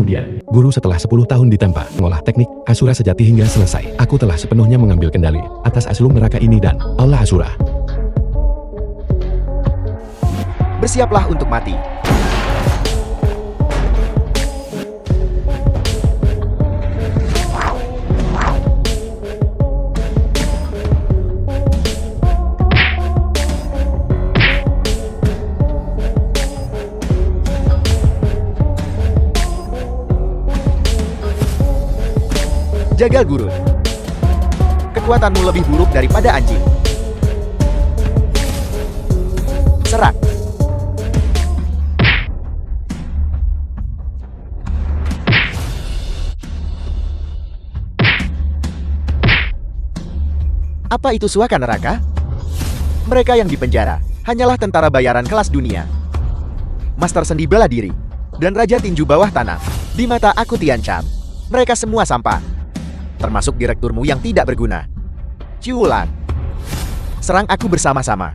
kemudian, guru setelah 10 tahun ditempa, mengolah teknik Asura sejati hingga selesai. Aku telah sepenuhnya mengambil kendali atas aslum neraka ini dan Allah Asura. Bersiaplah untuk mati. Jagal Gurun. Kekuatanmu lebih buruk daripada anjing. Serak. Apa itu suaka neraka? Mereka yang dipenjara hanyalah tentara bayaran kelas dunia, master sendi bela diri, dan raja tinju bawah tanah. Di mata aku Tian Chan, mereka semua sampah. Termasuk direkturmu yang tidak berguna. Ciulan. Serang aku bersama-sama.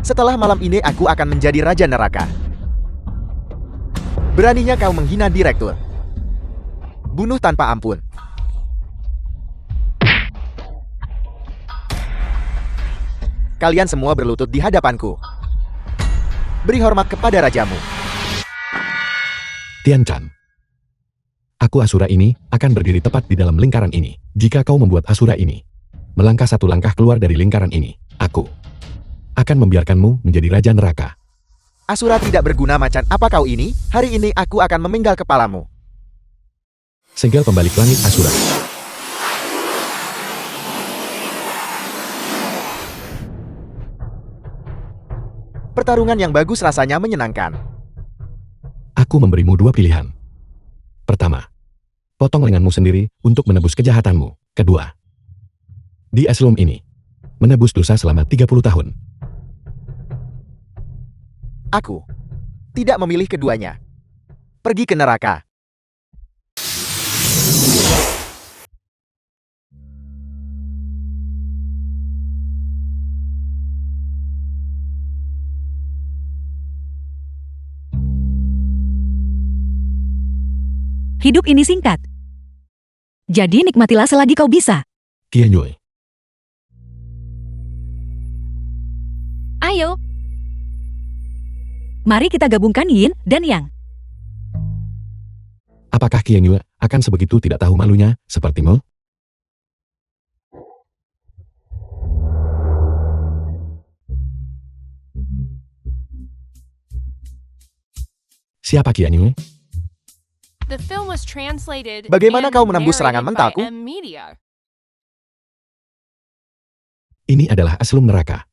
Setelah malam ini aku akan menjadi raja neraka. Beraninya kau menghina direktur. Bunuh tanpa ampun. Kalian semua berlutut di hadapanku. Beri hormat kepada rajamu. Tian Chan. Aku Asura ini akan berdiri tepat di dalam lingkaran ini. Jika kau membuat Asura ini melangkah satu langkah keluar dari lingkaran ini, aku akan membiarkanmu menjadi raja neraka. Asura tidak berguna macan apa kau ini? Hari ini aku akan memenggal kepalamu. Segel pembalik langit Asura. Pertarungan yang bagus rasanya menyenangkan. Aku memberimu dua pilihan. Pertama, potong lenganmu sendiri untuk menebus kejahatanmu. Kedua, di aslum ini, menebus dosa selama 30 tahun. Aku tidak memilih keduanya. Pergi ke neraka. Hidup ini singkat. Jadi nikmatilah selagi kau bisa. Qian Yue. Ayo. Mari kita gabungkan Yin dan Yang. Apakah Qian Yue akan sebegitu tidak tahu malunya sepertimu? Siapa Qian Yue? Bagaimana kau menembus serangan mentalku? Ini adalah aslum neraka.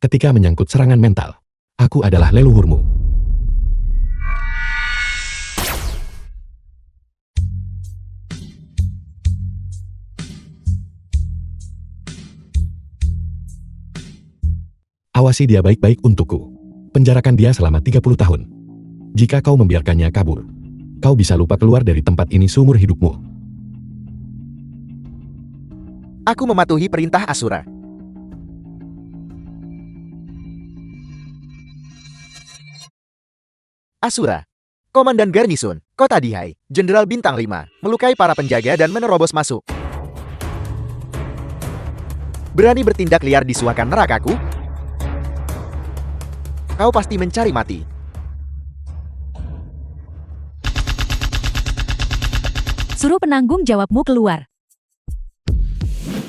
Ketika menyangkut serangan mental, aku adalah leluhurmu. Awasi dia baik-baik untukku. Penjarakan dia selama 30 tahun. Jika kau membiarkannya kabur, kau bisa lupa keluar dari tempat ini seumur hidupmu. Aku mematuhi perintah Asura. Asura, Komandan Garnisun, Kota Dihai, Jenderal Bintang 5, melukai para penjaga dan menerobos masuk. Berani bertindak liar di suakan nerakaku? Kau pasti mencari mati. Suruh penanggung jawabmu keluar.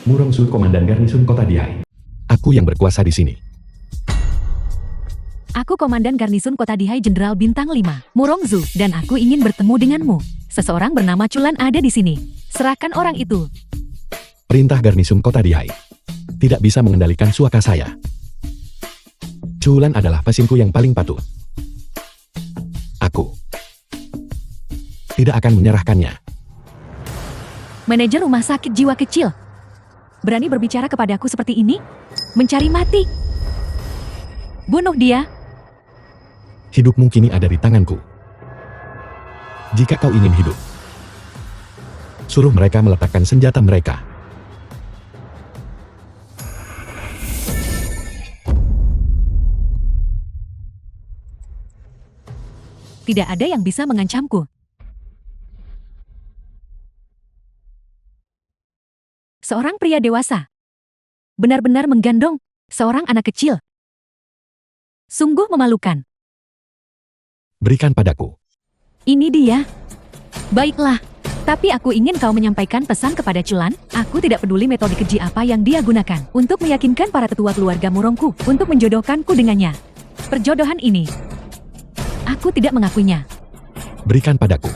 Murongsu, Komandan Garnisun Kota Dihai. Aku yang berkuasa di sini. Aku Komandan Garnisun Kota Dihai Jenderal Bintang 5, Murongzu, dan aku ingin bertemu denganmu. Seseorang bernama Chulan ada di sini. Serahkan orang itu. Perintah Garnisun Kota Dihai. Tidak bisa mengendalikan suaka saya. Chulan adalah pesinku yang paling patuh. Aku tidak akan menyerahkannya. Manajer rumah sakit jiwa kecil. Berani berbicara kepadaku seperti ini? Mencari mati. Bunuh dia. Hidupmu kini ada di tanganku. Jika kau ingin hidup, suruh mereka meletakkan senjata mereka. Tidak ada yang bisa mengancamku. Seorang pria dewasa. Benar-benar menggandong seorang anak kecil. Sungguh memalukan. Berikan padaku. Ini dia. Baiklah. Tapi aku ingin kau menyampaikan pesan kepada Chulan. Aku tidak peduli metode keji apa yang dia gunakan untuk meyakinkan para tetua keluarga Murongku untuk menjodohkanku dengannya. Perjodohan ini, aku tidak mengakuinya. Berikan padaku.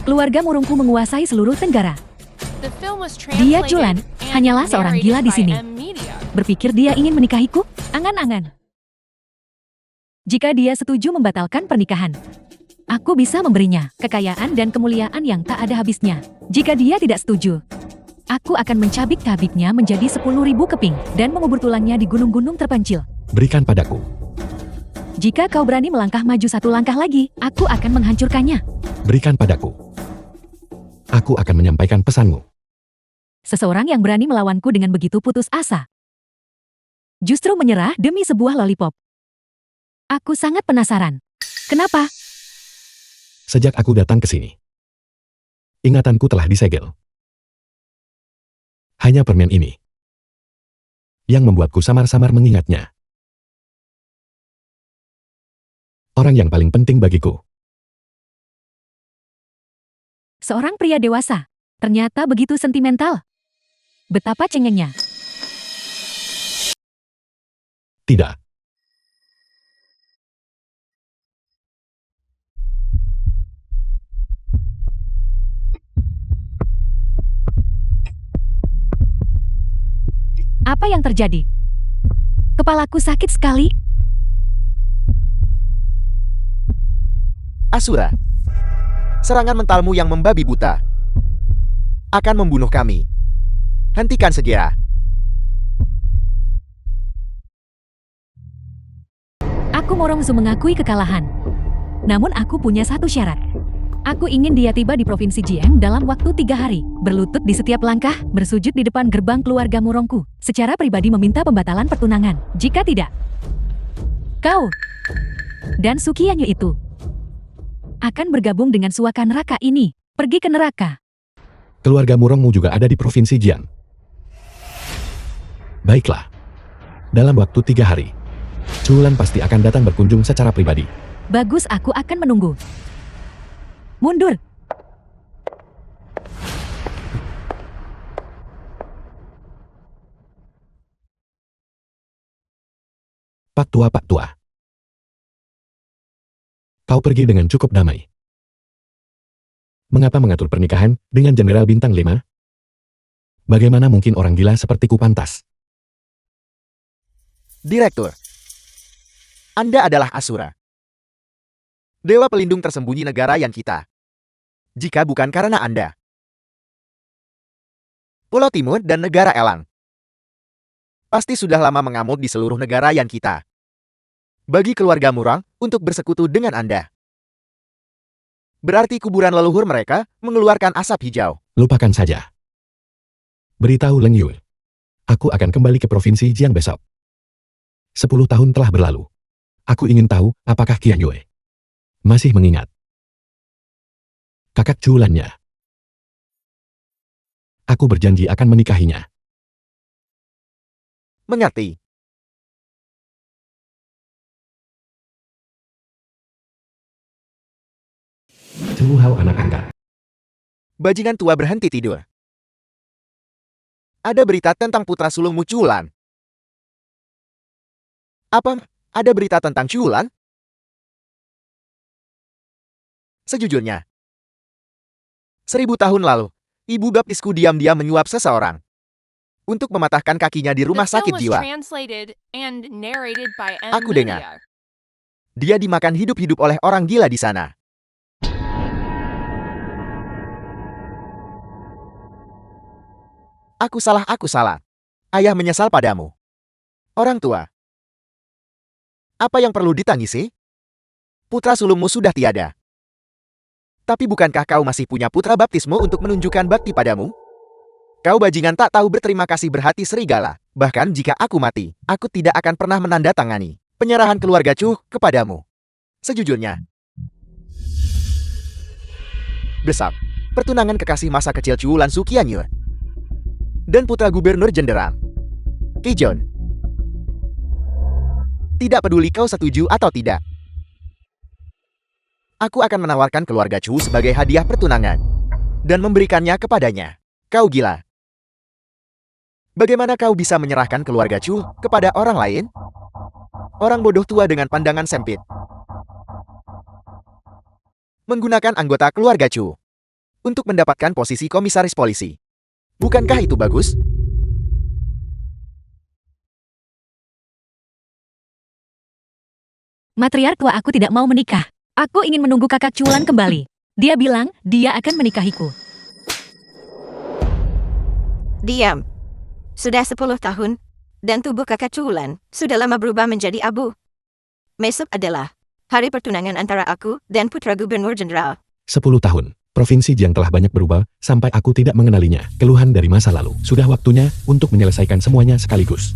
Keluarga Murongku menguasai seluruh Tenggara. Dia Chulan, hanyalah seorang gila di sini. Berpikir dia ingin menikahiku? Angan-angan. Jika dia setuju membatalkan pernikahan, aku bisa memberinya kekayaan dan kemuliaan yang tak ada habisnya. Jika dia tidak setuju, aku akan mencabik-cabiknya menjadi 10.000 keping dan mengubur tulangnya di gunung-gunung terpencil. Berikan padaku. Jika kau berani melangkah maju satu langkah lagi, aku akan menghancurkannya. Berikan padaku. Aku akan menyampaikan pesanmu. Seseorang yang berani melawanku dengan begitu putus asa, justru menyerah demi sebuah lollipop. Aku sangat penasaran. Kenapa? Sejak aku datang ke sini, ingatanku telah disegel. Hanya permen ini yang membuatku samar-samar mengingatnya. Orang yang paling penting bagiku. Seorang pria dewasa, ternyata begitu sentimental. Betapa cengengnya. Tidak. Apa yang terjadi? Kepalaku sakit sekali. Asura, serangan mentalmu yang membabi buta akan membunuh kami. Hentikan segera. Aku Morongzu mengakui kekalahan. Namun aku punya satu syarat. Aku ingin dia tiba di Provinsi Jiang dalam waktu 3 hari, berlutut di setiap langkah, bersujud di depan gerbang keluarga Murongku, secara pribadi meminta pembatalan pertunangan. Jika tidak, kau dan Sukianyu itu akan bergabung dengan suaka neraka ini. Pergi ke neraka. Keluarga Murongmu juga ada di Provinsi Jian. Baiklah. Dalam waktu 3 hari, Chulan pasti akan datang berkunjung secara pribadi. Bagus, aku akan menunggu. Mundur. Pak Tua. Kau pergi dengan cukup damai. Mengapa mengatur pernikahan dengan Jenderal Bintang 5? Bagaimana mungkin orang gila sepertiku pantas? Direktur, Anda adalah Asura, dewa pelindung tersembunyi negara yang kita. Jika bukan karena Anda, Pulau Timur dan negara Elang pasti sudah lama mengamuk di seluruh negara yang kita. Bagi keluarga Murong untuk bersekutu dengan Anda, berarti kuburan leluhur mereka mengeluarkan asap hijau. Lupakan saja. Beritahu Leng Yue, aku akan kembali ke Provinsi Jiang besok. 10 tahun telah berlalu. Aku ingin tahu apakah Qian Yue masih mengingat kakak Chulannya. Aku berjanji akan menikahinya. Mengerti? Hau anak angkat. Bajingan tua berhenti tidur. Ada berita tentang putra sulungmu Chulan. Apa? Ada berita tentang Chulan? Sejujurnya, 1000 tahun lalu, ibu baptisku diam-diam menyuap seseorang untuk mematahkan kakinya di rumah sakit jiwa. Aku dengar dia dimakan hidup-hidup oleh orang gila di sana. Aku salah. Ayah menyesal padamu. Orang tua, apa yang perlu ditangisi? Putra sulungmu sudah tiada. Tapi bukankah kau masih punya putra baptismu untuk menunjukkan bakti padamu? Kau bajingan tak tahu berterima kasih berhati serigala. Bahkan jika aku mati, aku tidak akan pernah menandatangani penyerahan keluarga Chu kepadamu. Sejujurnya, besok, pertunangan kekasih masa kecil Chulan Sukianyu dan putra gubernur jenderal, Kijon. Tidak peduli kau setuju atau tidak, aku akan menawarkan keluarga Chu sebagai hadiah pertunangan dan memberikannya kepadanya. Kau gila. Bagaimana kau bisa menyerahkan keluarga Chu kepada orang lain? Orang bodoh tua dengan pandangan sempit. Menggunakan anggota keluarga Chu untuk mendapatkan posisi komisaris polisi. Bukankah itu bagus? Matriark tua aku tidak mau menikah. Aku ingin menunggu kakak Chulan kembali. Dia bilang dia akan menikahiku. Diam. Sudah 10 tahun, dan tubuh kakak Chulan sudah lama berubah menjadi abu. Besok adalah hari pertunangan antara aku dan putra gubernur jenderal. 10 tahun. Provinsi Jiang telah banyak berubah, sampai aku tidak mengenalinya. Keluhan dari masa lalu. Sudah waktunya untuk menyelesaikan semuanya sekaligus.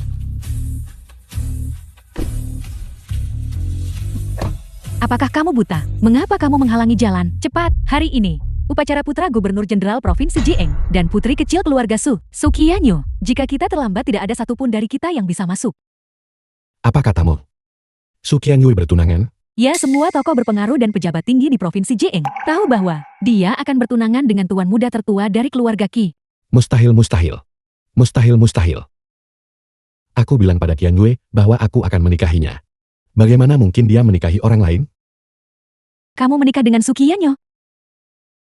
Apakah kamu buta? Mengapa kamu menghalangi jalan? Cepat, hari ini. Upacara putra gubernur jenderal Provinsi Jiang dan putri kecil keluarga Su, Sukianyo. Jika kita terlambat tidak ada satupun dari kita yang bisa masuk. Apa katamu? Sukianyui bertunangan? Ya, semua tokoh berpengaruh dan pejabat tinggi di Provinsi Jiang tahu bahwa dia akan bertunangan dengan tuan muda tertua dari keluarga Qi. Mustahil, mustahil. Mustahil, mustahil. Aku bilang pada Qianyue bahwa aku akan menikahinya. Bagaimana mungkin dia menikahi orang lain? Kamu menikah dengan Sukianyo?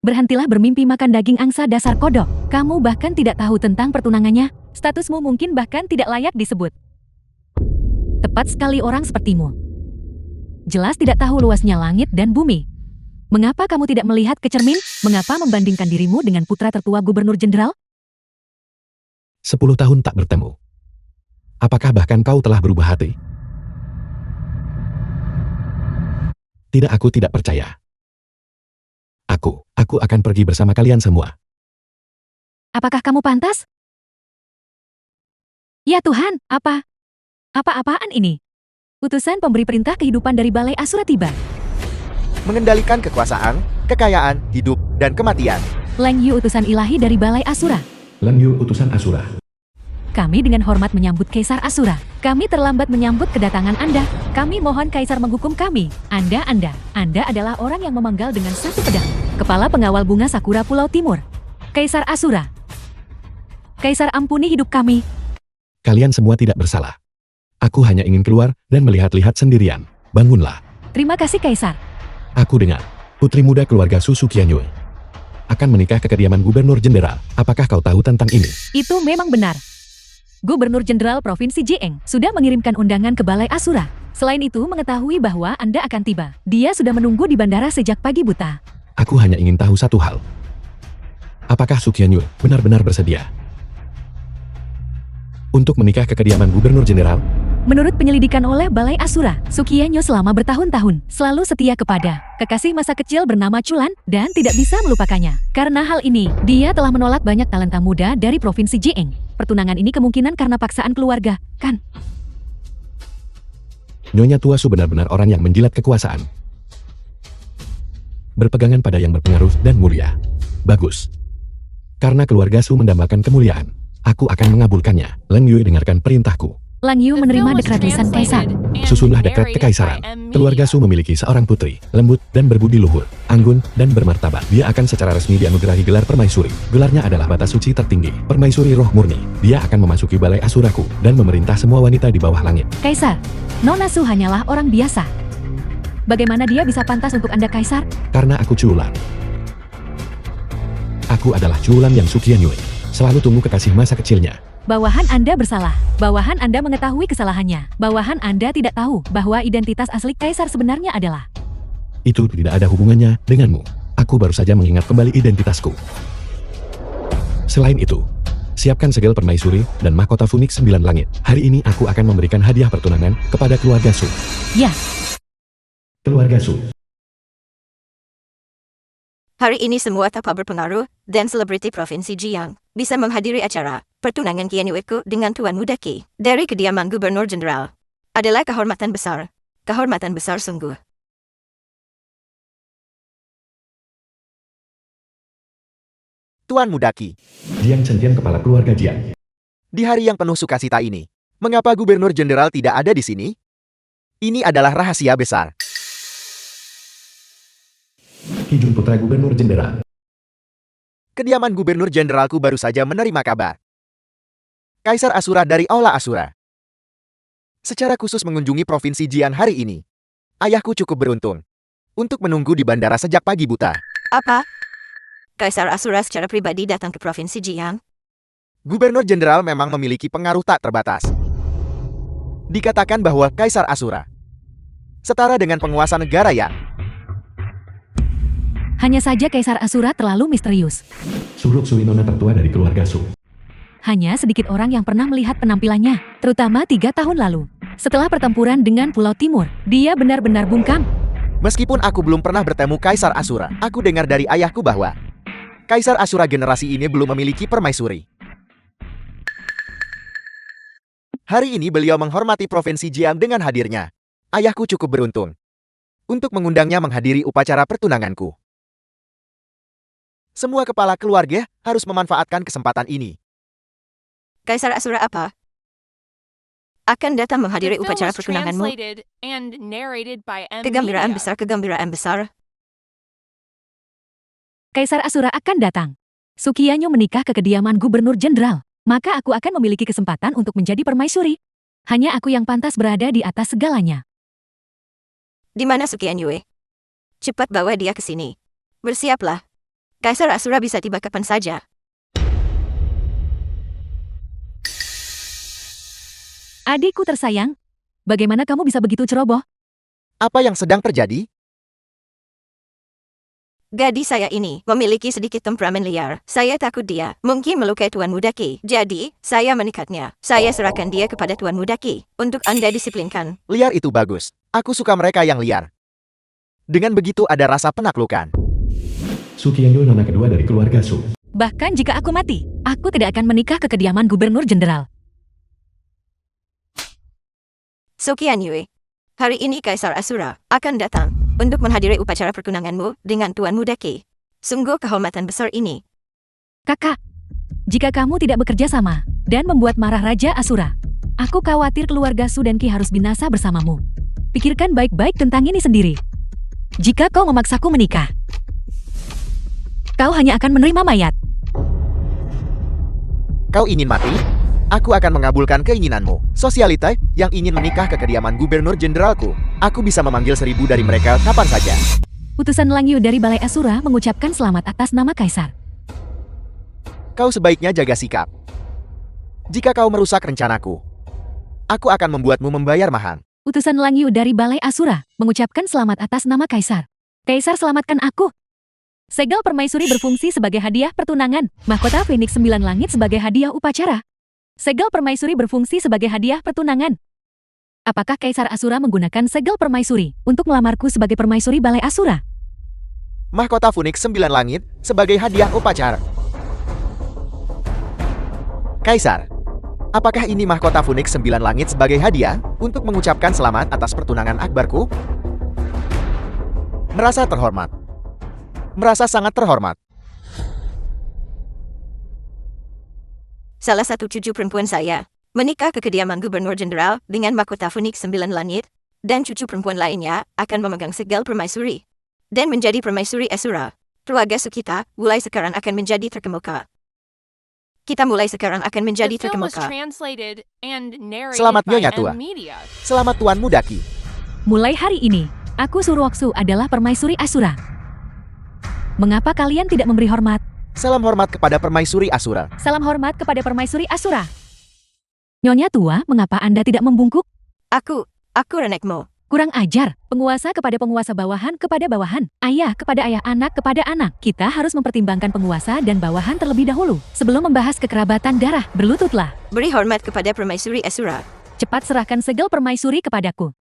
Berhentilah bermimpi makan daging angsa dasar kodok. Kamu bahkan tidak tahu tentang pertunangannya. Statusmu mungkin bahkan tidak layak disebut. Tepat sekali orang sepertimu. Jelas tidak tahu luasnya langit dan bumi. Mengapa kamu tidak melihat ke cermin? Mengapa membandingkan dirimu dengan putra tertua gubernur jenderal? 10 tahun tak bertemu. Apakah bahkan kau telah berubah hati? Tidak, aku tidak percaya. Aku akan pergi bersama kalian semua. Apakah kamu pantas? Ya Tuhan, apa-apaan ini? Utusan pemberi perintah kehidupan dari Balai Asura tiba. Mengendalikan kekuasaan, kekayaan, hidup, dan kematian. Leng Yu utusan ilahi dari Balai Asura. Leng Yu utusan Asura. Kami dengan hormat menyambut Kaisar Asura. Kami terlambat menyambut kedatangan Anda. Kami mohon Kaisar menghukum kami. Anda adalah orang yang memenggal dengan satu pedang. Kepala pengawal bunga Sakura Pulau Timur. Kaisar Asura. Kaisar, ampuni hidup kami. Kalian semua tidak bersalah. Aku hanya ingin keluar dan melihat-lihat sendirian. Bangunlah. Terima kasih Kaisar. Aku dengar, putri muda keluarga Su Sukianyue akan menikah ke kediaman gubernur jenderal. Apakah kau tahu tentang ini? Itu memang benar. Gubernur Jenderal Provinsi Jiang sudah mengirimkan undangan ke Balai Asura. Selain itu mengetahui bahwa Anda akan tiba. Dia sudah menunggu di bandara sejak pagi buta. Aku hanya ingin tahu satu hal. Apakah Sukianyue benar-benar bersedia untuk menikah ke kediaman gubernur jenderal? Menurut penyelidikan oleh Balai Asura, Sukianyo selama bertahun-tahun selalu setia kepada kekasih masa kecil bernama Chulan dan tidak bisa melupakannya. Karena hal ini, dia telah menolak banyak talenta muda dari Provinsi Jiang. Pertunangan ini kemungkinan karena paksaan keluarga, kan? Nyonya tua Su benar-benar orang yang menjilat kekuasaan. Berpegangan pada yang berpengaruh dan mulia. Bagus. Karena keluarga Su mendambakan kemuliaan, aku akan mengabulkannya. Leng Yue dengarkan perintahku. Lang Yu menerima dekret lisan Kaisar. Susunlah dekret kekaisaran. Keluarga Su memiliki seorang putri, lembut dan berbudi luhur, anggun dan bermartabat. Dia akan secara resmi dianugerahi gelar permaisuri. Gelarnya adalah batas suci tertinggi, permaisuri roh murni. Dia akan memasuki balai asuraku dan memerintah semua wanita di bawah langit. Kaisar, Nona Su hanyalah orang biasa. Bagaimana dia bisa pantas untuk Anda Kaisar? Karena aku Chulan. Aku adalah Chulan yang Sukianyue. Selalu tunggu kekasih masa kecilnya. Bawahan Anda bersalah. Bawahan Anda mengetahui kesalahannya. Bawahan Anda tidak tahu bahwa identitas asli Kaisar sebenarnya adalah. Itu tidak ada hubungannya denganmu. Aku baru saja mengingat kembali identitasku. Selain itu, siapkan segel permaisuri dan mahkota Phoenix 9 langit. Hari ini aku akan memberikan hadiah pertunangan kepada keluarga Su. Ya, Keluarga Su. Hari ini semua tokoh berpengaruh dan selebriti Provinsi Jiang bisa menghadiri acara pertunangan Qianyueku dengan Tuan Muda Qi dari kediaman Gubernur Jenderal. Adalah kehormatan besar. Kehormatan besar sungguh. Tuan Muda Qi. Jiang Chengtian kepala keluarga Jiang. Di hari yang penuh sukacita ini, mengapa Gubernur Jenderal tidak ada di sini? Ini adalah rahasia besar. Kijun Putra Gubernur Jenderal. Kediaman Gubernur Jenderalku baru saja menerima kabar. Kaisar Asura dari Aula Asura. Secara khusus mengunjungi Provinsi Jiang hari ini. Ayahku cukup beruntung untuk menunggu di bandara sejak pagi buta. Apa? Kaisar Asura secara pribadi datang ke Provinsi Jiang? Gubernur Jenderal memang memiliki pengaruh tak terbatas. Dikatakan bahwa Kaisar Asura setara dengan penguasa negara yang Hanya saja Kaisar Asura terlalu misterius. Suruk Suwinona tertua dari keluarga Su. Hanya sedikit orang yang pernah melihat penampilannya, terutama 3 tahun lalu. Setelah pertempuran dengan Pulau Timur, dia benar-benar bungkam. Meskipun aku belum pernah bertemu Kaisar Asura, aku dengar dari ayahku bahwa Kaisar Asura generasi ini belum memiliki permaisuri. Hari ini beliau menghormati Provinsi Jiang dengan hadirnya. Ayahku cukup beruntung untuk mengundangnya menghadiri upacara pertunanganku. Semua kepala keluarga harus memanfaatkan kesempatan ini. Kaisar Asura apa? Akan datang menghadiri The film upacara was pertunanganmu. translated and narrated by M. Kegembiraan Media. besar, kegembiraan besar. Kaisar Asura akan datang. Sukianyo menikah ke kediaman Gubernur Jenderal. Maka aku akan memiliki kesempatan untuk menjadi permaisuri. Hanya aku yang pantas berada di atas segalanya. Di mana Sukian Yue? Cepat bawa dia ke sini. Bersiaplah. Kaisar Asura bisa tiba kapan saja. Adikku tersayang, bagaimana kamu bisa begitu ceroboh? Apa yang sedang terjadi? Gadis saya ini memiliki sedikit temperamen liar. Saya takut dia mungkin melukai Tuan Muda Ki. Jadi, saya menikatnya. Saya serahkan dia kepada Tuan Muda Ki untuk Anda disiplinkan. Liar itu bagus. Aku suka mereka yang liar. Dengan begitu ada rasa penaklukan. Sukianyo nona kedua dari keluarga Su. Bahkan jika aku mati, aku tidak akan menikah ke kediaman Gubernur Jenderal. Sukian Yue, hari ini Kaisar Asura akan datang untuk menghadiri upacara pertunanganmu dengan Tuan Muda Ki. Sungguh kehormatan besar ini. Kakak, jika kamu tidak bekerja sama dan membuat marah Raja Asura, aku khawatir keluarga Su dan Ki harus binasa bersamamu. Pikirkan baik-baik tentang ini sendiri. Jika kau memaksaku menikah, kau hanya akan menerima mayat. Kau ingin mati? Aku akan mengabulkan keinginanmu. Sosialita yang ingin menikah ke kediaman Gubernur Jenderalku. Aku bisa memanggil 1000 dari mereka kapan saja. Utusan Langyu dari Balai Asura mengucapkan selamat atas nama Kaisar. Kau sebaiknya jaga sikap. Jika kau merusak rencanaku, aku akan membuatmu membayar mahal. Utusan Langyu dari Balai Asura mengucapkan selamat atas nama Kaisar. Kaisar, selamatkan aku. Segel permaisuri berfungsi sebagai hadiah pertunangan. Mahkota Phoenix 9 Langit sebagai hadiah upacara. Segel permaisuri berfungsi sebagai hadiah pertunangan. Apakah Kaisar Asura menggunakan segel permaisuri untuk melamarku sebagai permaisuri Balai Asura? Mahkota Phoenix 9 Langit sebagai hadiah upacara. Kaisar, apakah ini mahkota Phoenix 9 Langit sebagai hadiah untuk mengucapkan selamat atas pertunangan akbarku? Merasa terhormat. Merasa sangat terhormat. Salah satu cucu perempuan saya menikah ke kediaman Gubernur Jenderal dengan mahkota Phoenix 9 Langit, dan cucu perempuan lainnya akan memegang segel permaisuri dan menjadi permaisuri Asura. Keluarga Sukita mulai sekarang akan menjadi terkemuka. Kita mulai sekarang akan menjadi The film was terkemuka. translated and narrated Selamat by Nyonya M. Tua. Media. Selamat Tuan Muda Ki. Mulai hari ini, aku Surwoksu adalah permaisuri Asura. Mengapa kalian tidak memberi hormat? Salam hormat kepada permaisuri Asura. Salam hormat kepada permaisuri Asura. Nyonya Tua, mengapa Anda tidak membungkuk? Aku renekmu. Kurang ajar, penguasa kepada penguasa, bawahan kepada bawahan, ayah kepada ayah, anak kepada anak. Kita harus mempertimbangkan penguasa dan bawahan terlebih dahulu. Sebelum membahas kekerabatan darah, berlututlah. Beri hormat kepada permaisuri Asura. Cepat serahkan segel permaisuri kepadaku.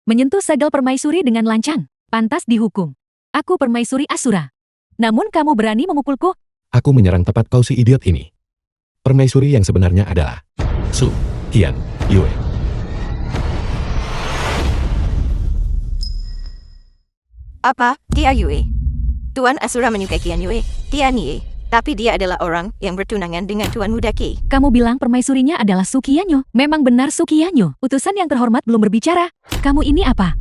Menyentuh segel permaisuri dengan lancang, pantas dihukum. Aku permaisuri Asura. Namun kamu berani memukulku? Aku menyerang tepat kau si idiot ini. Permaisuri yang sebenarnya adalah Su Qian Yue. Apa? Tia Yue. Tuan Asura menyukai Qian Yue. Tian Yue. Tapi dia adalah orang yang bertunangan dengan Tuan Muda Ki. Kamu bilang permaisurinya adalah Sukianyo. Memang benar Sukianyo. Utusan yang terhormat belum berbicara. Kamu ini apa?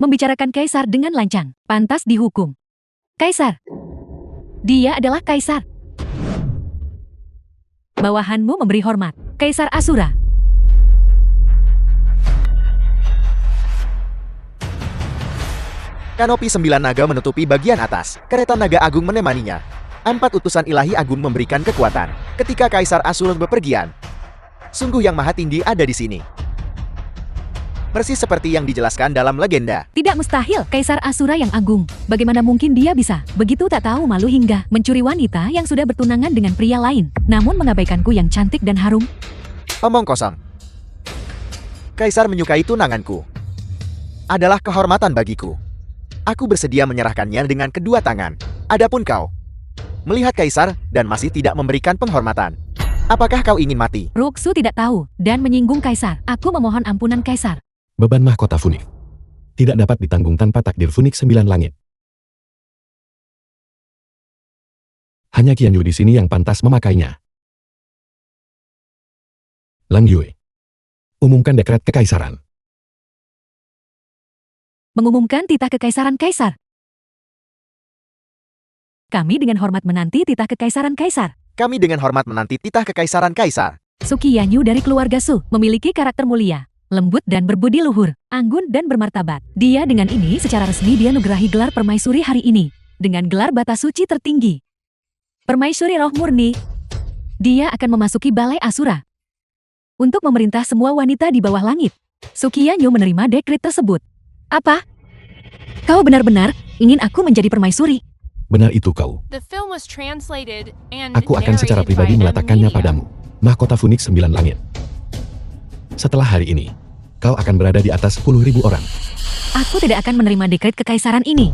Membicarakan kaisar dengan lancang. Pantas dihukum. Kaisar. Dia adalah kaisar. Bawahanmu memberi hormat. Kaisar Asura. Kanopi 9 naga menutupi bagian atas. Kereta naga agung menemaninya. 4 utusan ilahi agung memberikan kekuatan. Ketika Kaisar Asura bepergian, sungguh yang maha tinggi ada di sini. Persis seperti yang dijelaskan dalam legenda. Tidak mustahil, Kaisar Asura yang agung. Bagaimana mungkin dia bisa begitu tak tahu malu hingga mencuri wanita yang sudah bertunangan dengan pria lain, namun mengabaikanku yang cantik dan harum? Omong kosong. Kaisar menyukai tunanganku. Adalah kehormatan bagiku. Aku bersedia menyerahkannya dengan kedua tangan. Adapun kau, melihat Kaisar dan masih tidak memberikan penghormatan. Apakah kau ingin mati? Roxu tidak tahu dan menyinggung Kaisar. Aku memohon ampunan Kaisar. Beban mahkota Funik tidak dapat ditanggung tanpa takdir Funik 9 langit. Hanya Qian Yu di sini yang pantas memakainya. Lang Yue, umumkan dekret kekaisaran. Mengumumkan titah kekaisaran Kaisar. Kami dengan hormat menanti titah kekaisaran Kaisar. Kami dengan hormat menanti titah kekaisaran Kaisar. Sukianyu dari keluarga Su memiliki karakter mulia, lembut dan berbudi luhur, anggun dan bermartabat. Dia dengan ini secara resmi dianugerahi gelar permaisuri hari ini, dengan gelar bata suci tertinggi. Permaisuri roh murni. Dia akan memasuki balai Asura untuk memerintah semua wanita di bawah langit. Sukianyu menerima dekret tersebut. Apa? Kau benar-benar ingin aku menjadi permaisuri? Benar itu kau. The film was translated and Aku akan secara narrated pribadi by M meletakkannya Media. padamu. Mahkota Funik 9 langit. Setelah hari ini, kau akan berada di atas 10.000 orang. Aku tidak akan menerima dekret kekaisaran ini.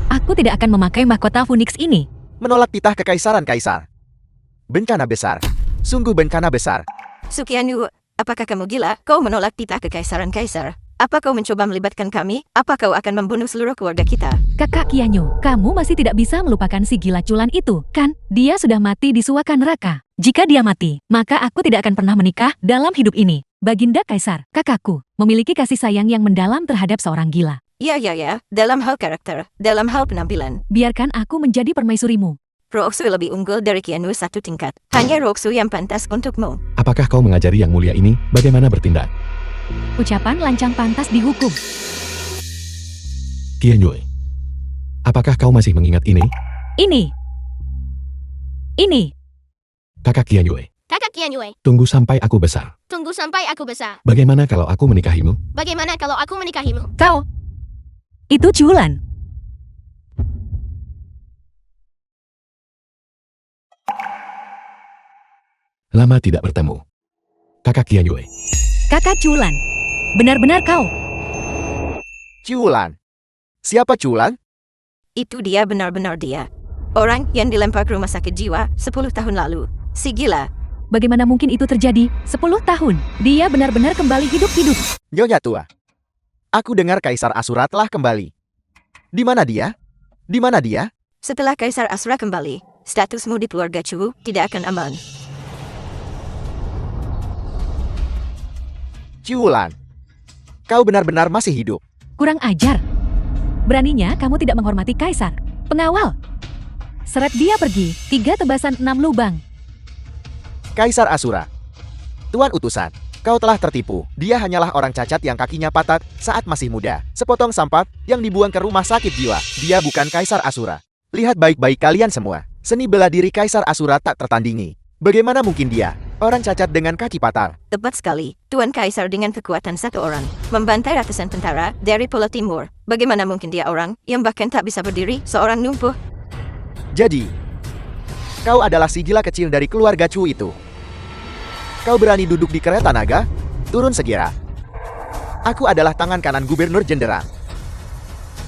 Aku tidak akan memakai mahkota Phoenix ini. Menolak titah kekaisaran Kaisar. Bencana besar. Sungguh bencana besar. Sukianyu, apakah kamu gila? Kau menolak titah kekaisaran Kaisar. Apa kau mencoba melibatkan kami? Apa kau akan membunuh seluruh keluarga kita? Kakak Qianyu, kamu masih tidak bisa melupakan si gila culan itu, kan? Dia sudah mati di suaka neraka. Jika dia mati, maka aku tidak akan pernah menikah dalam hidup ini. Baginda Kaisar, kakakku, memiliki kasih sayang yang mendalam terhadap seorang gila. Ya, dalam hal karakter, dalam hal penampilan, Biarkan aku menjadi permaisurimu. Roxu lebih unggul dari Qianyu 1 tingkat. Hanya Roxu yang pantas untukmu. Apakah kau mengajari yang mulia ini bagaimana bertindak? Ucapan lancang pantas dihukum. Qian Yue, apakah kau masih mengingat ini? Ini. Kakak Qian Yue, Kakak Qianyu, tunggu sampai aku besar. tunggu sampai aku besar. Bagaimana kalau aku menikahimu? Bagaimana kalau aku menikahimu? Kau. Itu culan. Lama tidak bertemu. Kakak Qian Yue, Kakak culan. Benar-benar kau. Ciulan. Siapa Ciulan? Itu dia benar-benar dia. Orang yang dilempar ke rumah sakit jiwa 10 tahun lalu. Si gila. Bagaimana mungkin itu terjadi? 10 tahun. Dia benar-benar kembali hidup-hidup. Nyonya tua. Aku dengar Kaisar Asura telah kembali. Di mana dia? Di mana dia? Setelah Kaisar Asura kembali, statusmu di keluarga Chu tidak akan aman. Ciulan. Kau benar-benar masih hidup. Kurang ajar. Beraninya kamu tidak menghormati Kaisar. Pengawal. Seret dia pergi. 3 tebasan 6 lubang. Kaisar Asura. Tuan utusan, kau telah tertipu. Dia hanyalah orang cacat yang kakinya patah saat masih muda. Sepotong sampah yang dibuang ke rumah sakit jiwa. Dia bukan Kaisar Asura. Lihat baik-baik kalian semua. Seni bela diri Kaisar Asura tak tertandingi. Bagaimana mungkin dia, orang cacat dengan kaki patah? Tepat sekali, Tuan Kaisar dengan kekuatan 1 orang, membantai ratusan tentara dari Pulau Timur. Bagaimana mungkin dia orang yang bahkan tak bisa berdiri, seorang lumpuh? Jadi, kau adalah si gila kecil dari keluarga Chu itu. Kau berani duduk di kereta naga? Turun segera. Aku adalah tangan kanan Gubernur Jenderang.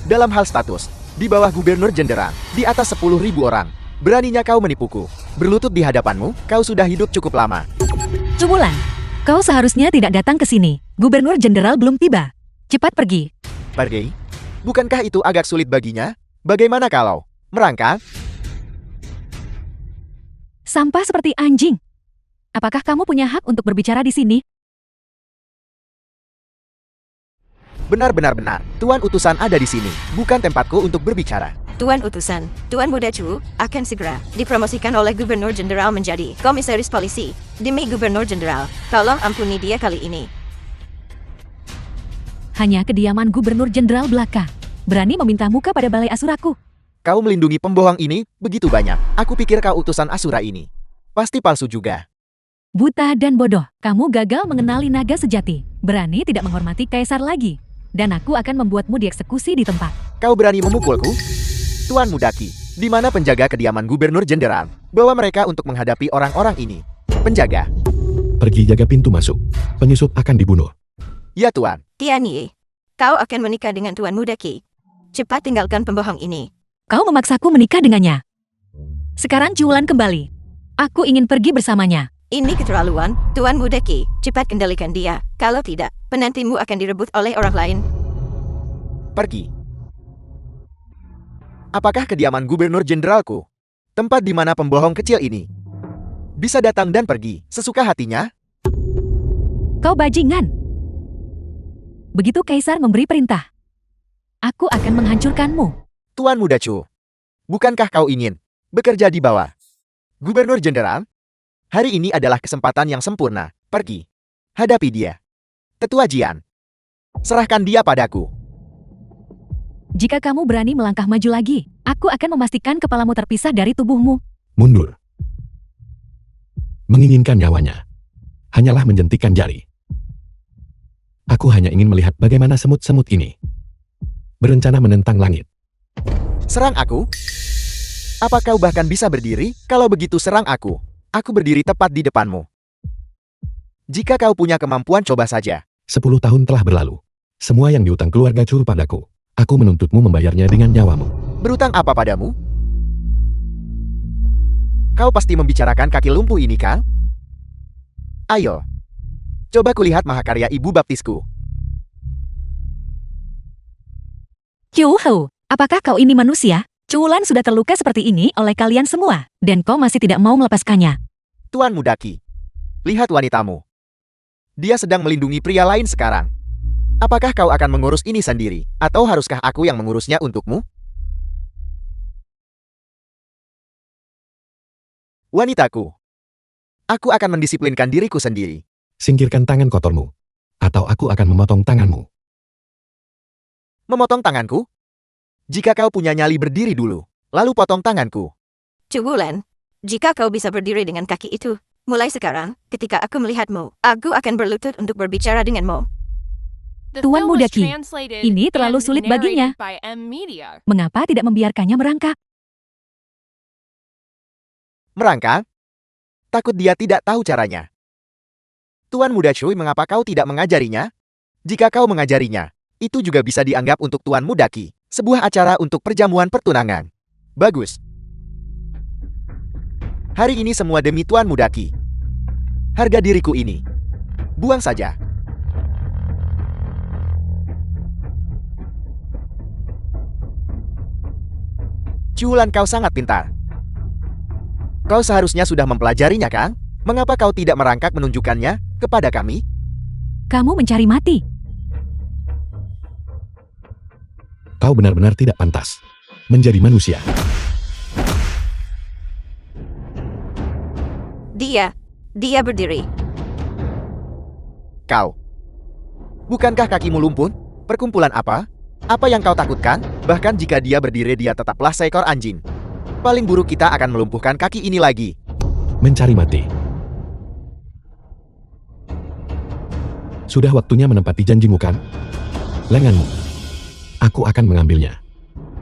Dalam hal status, di bawah Gubernur Jenderang, di atas 10.000 orang. Beraninya kau menipuku. Berlutut di hadapanmu, kau sudah hidup cukup lama. Cubulan. Kau seharusnya tidak datang ke sini. Gubernur Jenderal belum tiba. Cepat pergi. Pergi? Bukankah itu agak sulit baginya? Bagaimana kalau merangkak? Sampah seperti anjing. Apakah kamu punya hak untuk berbicara di sini? Benar. Tuan utusan ada di sini, bukan tempatku untuk berbicara. Tuan Utusan, Tuan Muda Chu akan segera dipromosikan oleh Gubernur Jenderal menjadi Komisaris Polisi. Demi Gubernur Jenderal, tolong ampuni dia kali ini. Hanya kediaman Gubernur Jenderal belaka. Berani meminta muka pada balai Asuraku. Kau melindungi pembohong ini begitu banyak. Aku pikir kau utusan Asura ini. Pasti palsu juga. Buta dan bodoh, kamu gagal mengenali naga sejati. Berani tidak menghormati kaisar lagi. Dan aku akan membuatmu dieksekusi di tempat. Kau berani memukulku? Tuan Mudaki, di mana penjaga kediaman Gubernur Jenderal? Bawa mereka untuk menghadapi orang-orang ini. Penjaga. Pergi jaga pintu masuk. Penyusup akan dibunuh. Ya Tuan. Tian Yi, kau akan menikah dengan Tuan Muda Qi. Cepat tinggalkan pembohong ini. Kau memaksaku menikah dengannya. Sekarang Ciulan kembali. Aku ingin pergi bersamanya. Ini keterlaluan, Tuan Muda Qi. Cepat kendalikan dia. Kalau tidak, penantimu akan direbut oleh orang lain. Pergi. Apakah kediaman Gubernur Jenderalku? Tempat di mana pembohong kecil ini bisa datang dan pergi sesuka hatinya? Kau bajingan. Begitu kaisar memberi perintah, aku akan menghancurkanmu. Tuan Muda Chu, bukankah kau ingin bekerja di bawah Gubernur Jenderal? Hari ini adalah kesempatan yang sempurna. Pergi. Hadapi dia. Tetua Jian. Serahkan dia padaku. Jika kamu berani melangkah maju lagi, aku akan memastikan kepalamu terpisah dari tubuhmu. Mundur. Menginginkan nyawanya. Hanyalah menjentikan jari. Aku hanya ingin melihat bagaimana semut-semut ini berencana menentang langit. Serang aku? Apa kau bahkan bisa berdiri? Kalau begitu serang aku. Aku berdiri tepat di depanmu. Jika kau punya kemampuan, coba saja. 10 tahun telah berlalu. Semua yang diutang keluarga Chu padaku. Aku menuntutmu membayarnya dengan nyawamu. Berutang apa padamu? Kau pasti membicarakan kaki lumpuh ini, kan? Ayo. Coba kulihat mahakarya ibu baptisku. Qiu Hou, apakah kau ini manusia? Ciulan sudah terluka seperti ini oleh kalian semua, dan kau masih tidak mau melepaskannya. Tuan Mudaki, lihat wanitamu. Dia sedang melindungi pria lain sekarang. Apakah kau akan mengurus ini sendiri, atau haruskah aku yang mengurusnya untukmu? Wanitaku, aku akan mendisiplinkan diriku sendiri. Singkirkan tangan kotormu, atau aku akan memotong tanganmu. Memotong tanganku? Jika kau punya nyali, berdiri dulu, lalu potong tanganku. Ciulan, jika kau bisa berdiri dengan kaki itu, mulai sekarang, ketika aku melihatmu, aku akan berlutut untuk berbicara denganmu. The Tuan film was Muda Qi, translated ini terlalu and sulit baginya. narrated by M Media. Mengapa tidak membiarkannya merangkak? Merangkak? Takut dia tidak tahu caranya. Tuan Muda Cui, mengapa kau tidak mengajarinya? Jika kau mengajarinya, itu juga bisa dianggap untuk Tuan Mudaki. Sebuah acara untuk perjamuan pertunangan. Bagus. Hari ini semua demi Tuan Mudaki. Harga diriku ini. Buang saja. Ciulan, kau sangat pintar. Kau seharusnya sudah mempelajarinya, kan? Mengapa kau tidak merangkak menunjukkannya kepada kami? Kamu mencari mati. Kau benar-benar tidak pantas menjadi manusia. Dia berdiri. Kau. Bukankah kakimu lumpur? Perkumpulan apa? Apa yang kau takutkan? Bahkan jika dia berdiri, dia tetaplah seekor anjing. Paling buruk kita akan melumpuhkan kaki ini lagi. Mencari mati. Sudah waktunya menempati janjimu, kan? Lenganmu. Aku akan mengambilnya.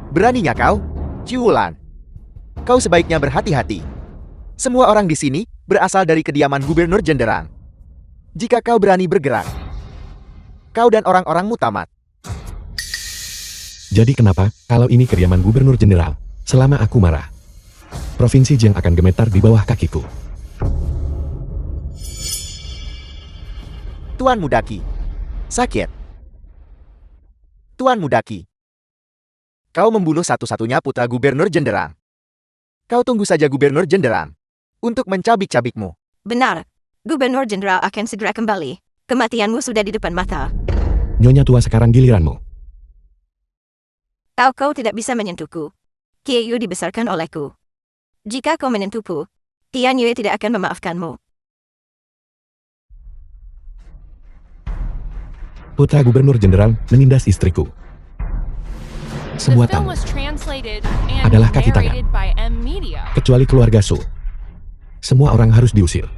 Beraninya kau? Ciulan. Kau sebaiknya berhati-hati. Semua orang di sini berasal dari kediaman Gubernur Jenderal. Jika kau berani bergerak, kau dan orang-orangmu tamat. Jadi kenapa, kalau ini kediaman Gubernur Jenderal, selama aku marah, Provinsi Jiang akan gemetar di bawah kakiku. Tuan Mudaki. Sakit. Tuan Mudaki. Kau membunuh satu-satunya putra Gubernur Jenderal. Kau tunggu saja, Gubernur Jenderal. untuk mencabik-cabikmu. Benar. Gubernur Jenderal akan segera kembali. Kematianmu sudah di depan mata. Nyonya tua sekarang giliranmu. Kau tidak bisa menyentuhku. Qiu dibesarkan olehku. Jika kau menyentuhku, Tian Yue tidak akan memaafkanmu. Putra Gubernur Jenderal menindas istriku. The Semua film tamu, was translated and adalah kaki tangan. narrated by M Media. kecuali keluarga Su. Semua orang harus diusir.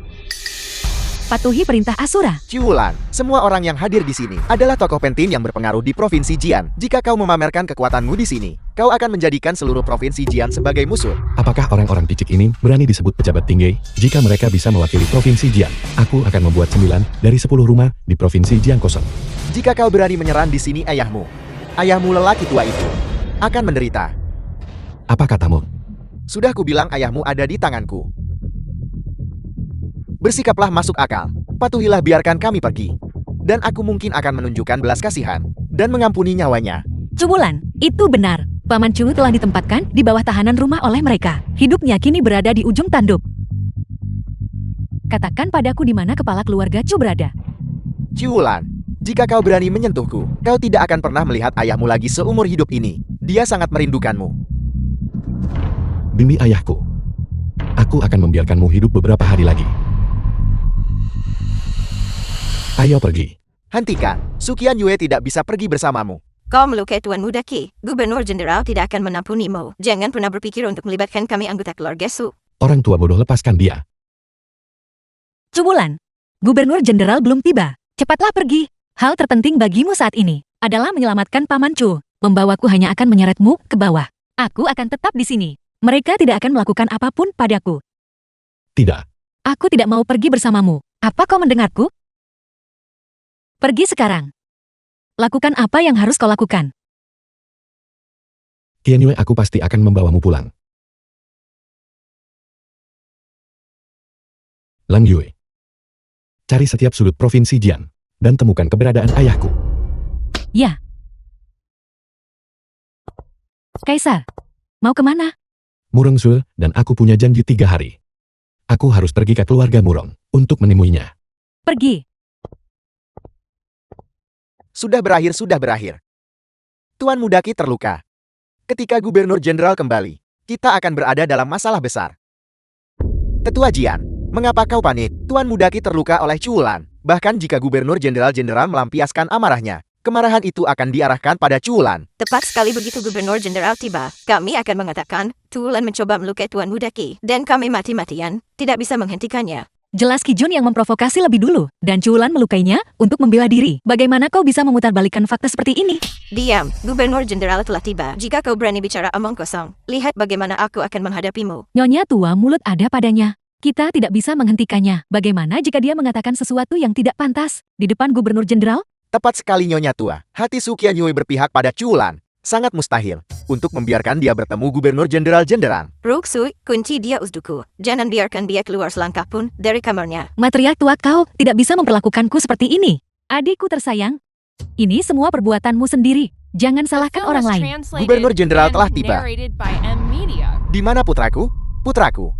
Patuhi perintah Asura. Ciulan, semua orang yang hadir di sini adalah tokoh penting yang berpengaruh di Provinsi Jian. Jika kau memamerkan kekuatanmu di sini, kau akan menjadikan seluruh Provinsi Jian sebagai musuh. Apakah orang-orang picik ini berani disebut pejabat tinggi? Jika mereka bisa mewakili Provinsi Jian, aku akan membuat 9 dari 10 rumah di Provinsi Jian kosong. Jika kau berani menyerang di sini ayahmu lelaki tua itu, akan menderita. Apa katamu? Sudah kubilang ayahmu ada di tanganku. Bersikaplah masuk akal. Patuhilah biarkan kami pergi. Dan aku mungkin akan menunjukkan belas kasihan dan mengampuni nyawanya. Cubulan, itu benar. Paman Chu telah ditempatkan di bawah tahanan rumah oleh mereka. Hidupnya kini berada di ujung tanduk. Katakan padaku di mana kepala keluarga Chu berada. Ciulan, jika kau berani menyentuhku, kau tidak akan pernah melihat ayahmu lagi seumur hidup ini. Dia sangat merindukanmu. Demi ayahku, aku akan membiarkanmu hidup beberapa hari lagi. Ayo pergi. Hentikan, Sukian Yue tidak bisa pergi bersamamu. Kau melukai Tuan Muda Qi. Gubernur Jenderal tidak akan mengampunimu. Jangan pernah berpikir untuk melibatkan kami anggota keluarga Su. Orang tua bodoh, lepaskan dia. Cubulan, Gubernur Jenderal belum tiba. Cepatlah pergi. Hal terpenting bagimu saat ini adalah menyelamatkan Paman Chu. Membawaku hanya akan menyeretmu ke bawah. Aku akan tetap di sini. Mereka tidak akan melakukan apapun padaku. Tidak. Aku tidak mau pergi bersamamu. Apa kau mendengarku? Pergi sekarang. Lakukan apa yang harus kau lakukan. Tian Yue, aku pasti akan membawamu pulang. Lang Yue, cari setiap sudut Provinsi Jian dan temukan keberadaan ayahku. Ya. Kaisar, mau kemana? Murong Zul dan aku punya janji 3 hari. Aku harus pergi ke keluarga Murong untuk menemuinya. Pergi. Sudah berakhir. Tuan Muda Qi terluka. Ketika Gubernur Jenderal kembali, kita akan berada dalam masalah besar. Tetua Jian, mengapa kau panik? Tuan Muda Qi terluka oleh Cuulan. Bahkan jika Gubernur Jenderal melampiaskan amarahnya, kemarahan itu akan diarahkan pada Cuulan. Tepat sekali begitu Gubernur Jenderal tiba, kami akan mengatakan, Tuan mencoba melukai Tuan Muda Qi, dan kami mati-matian tidak bisa menghentikannya. Jelas Qi Jun yang memprovokasi lebih dulu, dan Cuulan melukainya untuk membela diri. Bagaimana kau bisa memutarbalikkan fakta seperti ini? Diam, Gubernur Jenderal telah tiba. Jika kau berani bicara omong kosong, lihat bagaimana aku akan menghadapimu. Nyonya tua mulut ada padanya. Kita tidak bisa menghentikannya. Bagaimana jika dia mengatakan sesuatu yang tidak pantas di depan Gubernur Jenderal? Tepat sekali Nyonya Tua. Hati Sukian Yue berpihak pada Cuulan. Sangat mustahil untuk membiarkan dia bertemu Gubernur Jenderal. Ruksui, kunci dia usduku. Jangan biarkan dia keluar selangkah pun dari kamarnya. Material tua kau tidak bisa memperlakukanku seperti ini. Adikku tersayang, ini semua perbuatanmu sendiri. Jangan salahkan orang lain. Gubernur Jenderal telah tiba. Narrated by M Media. Di mana putraku? Putraku.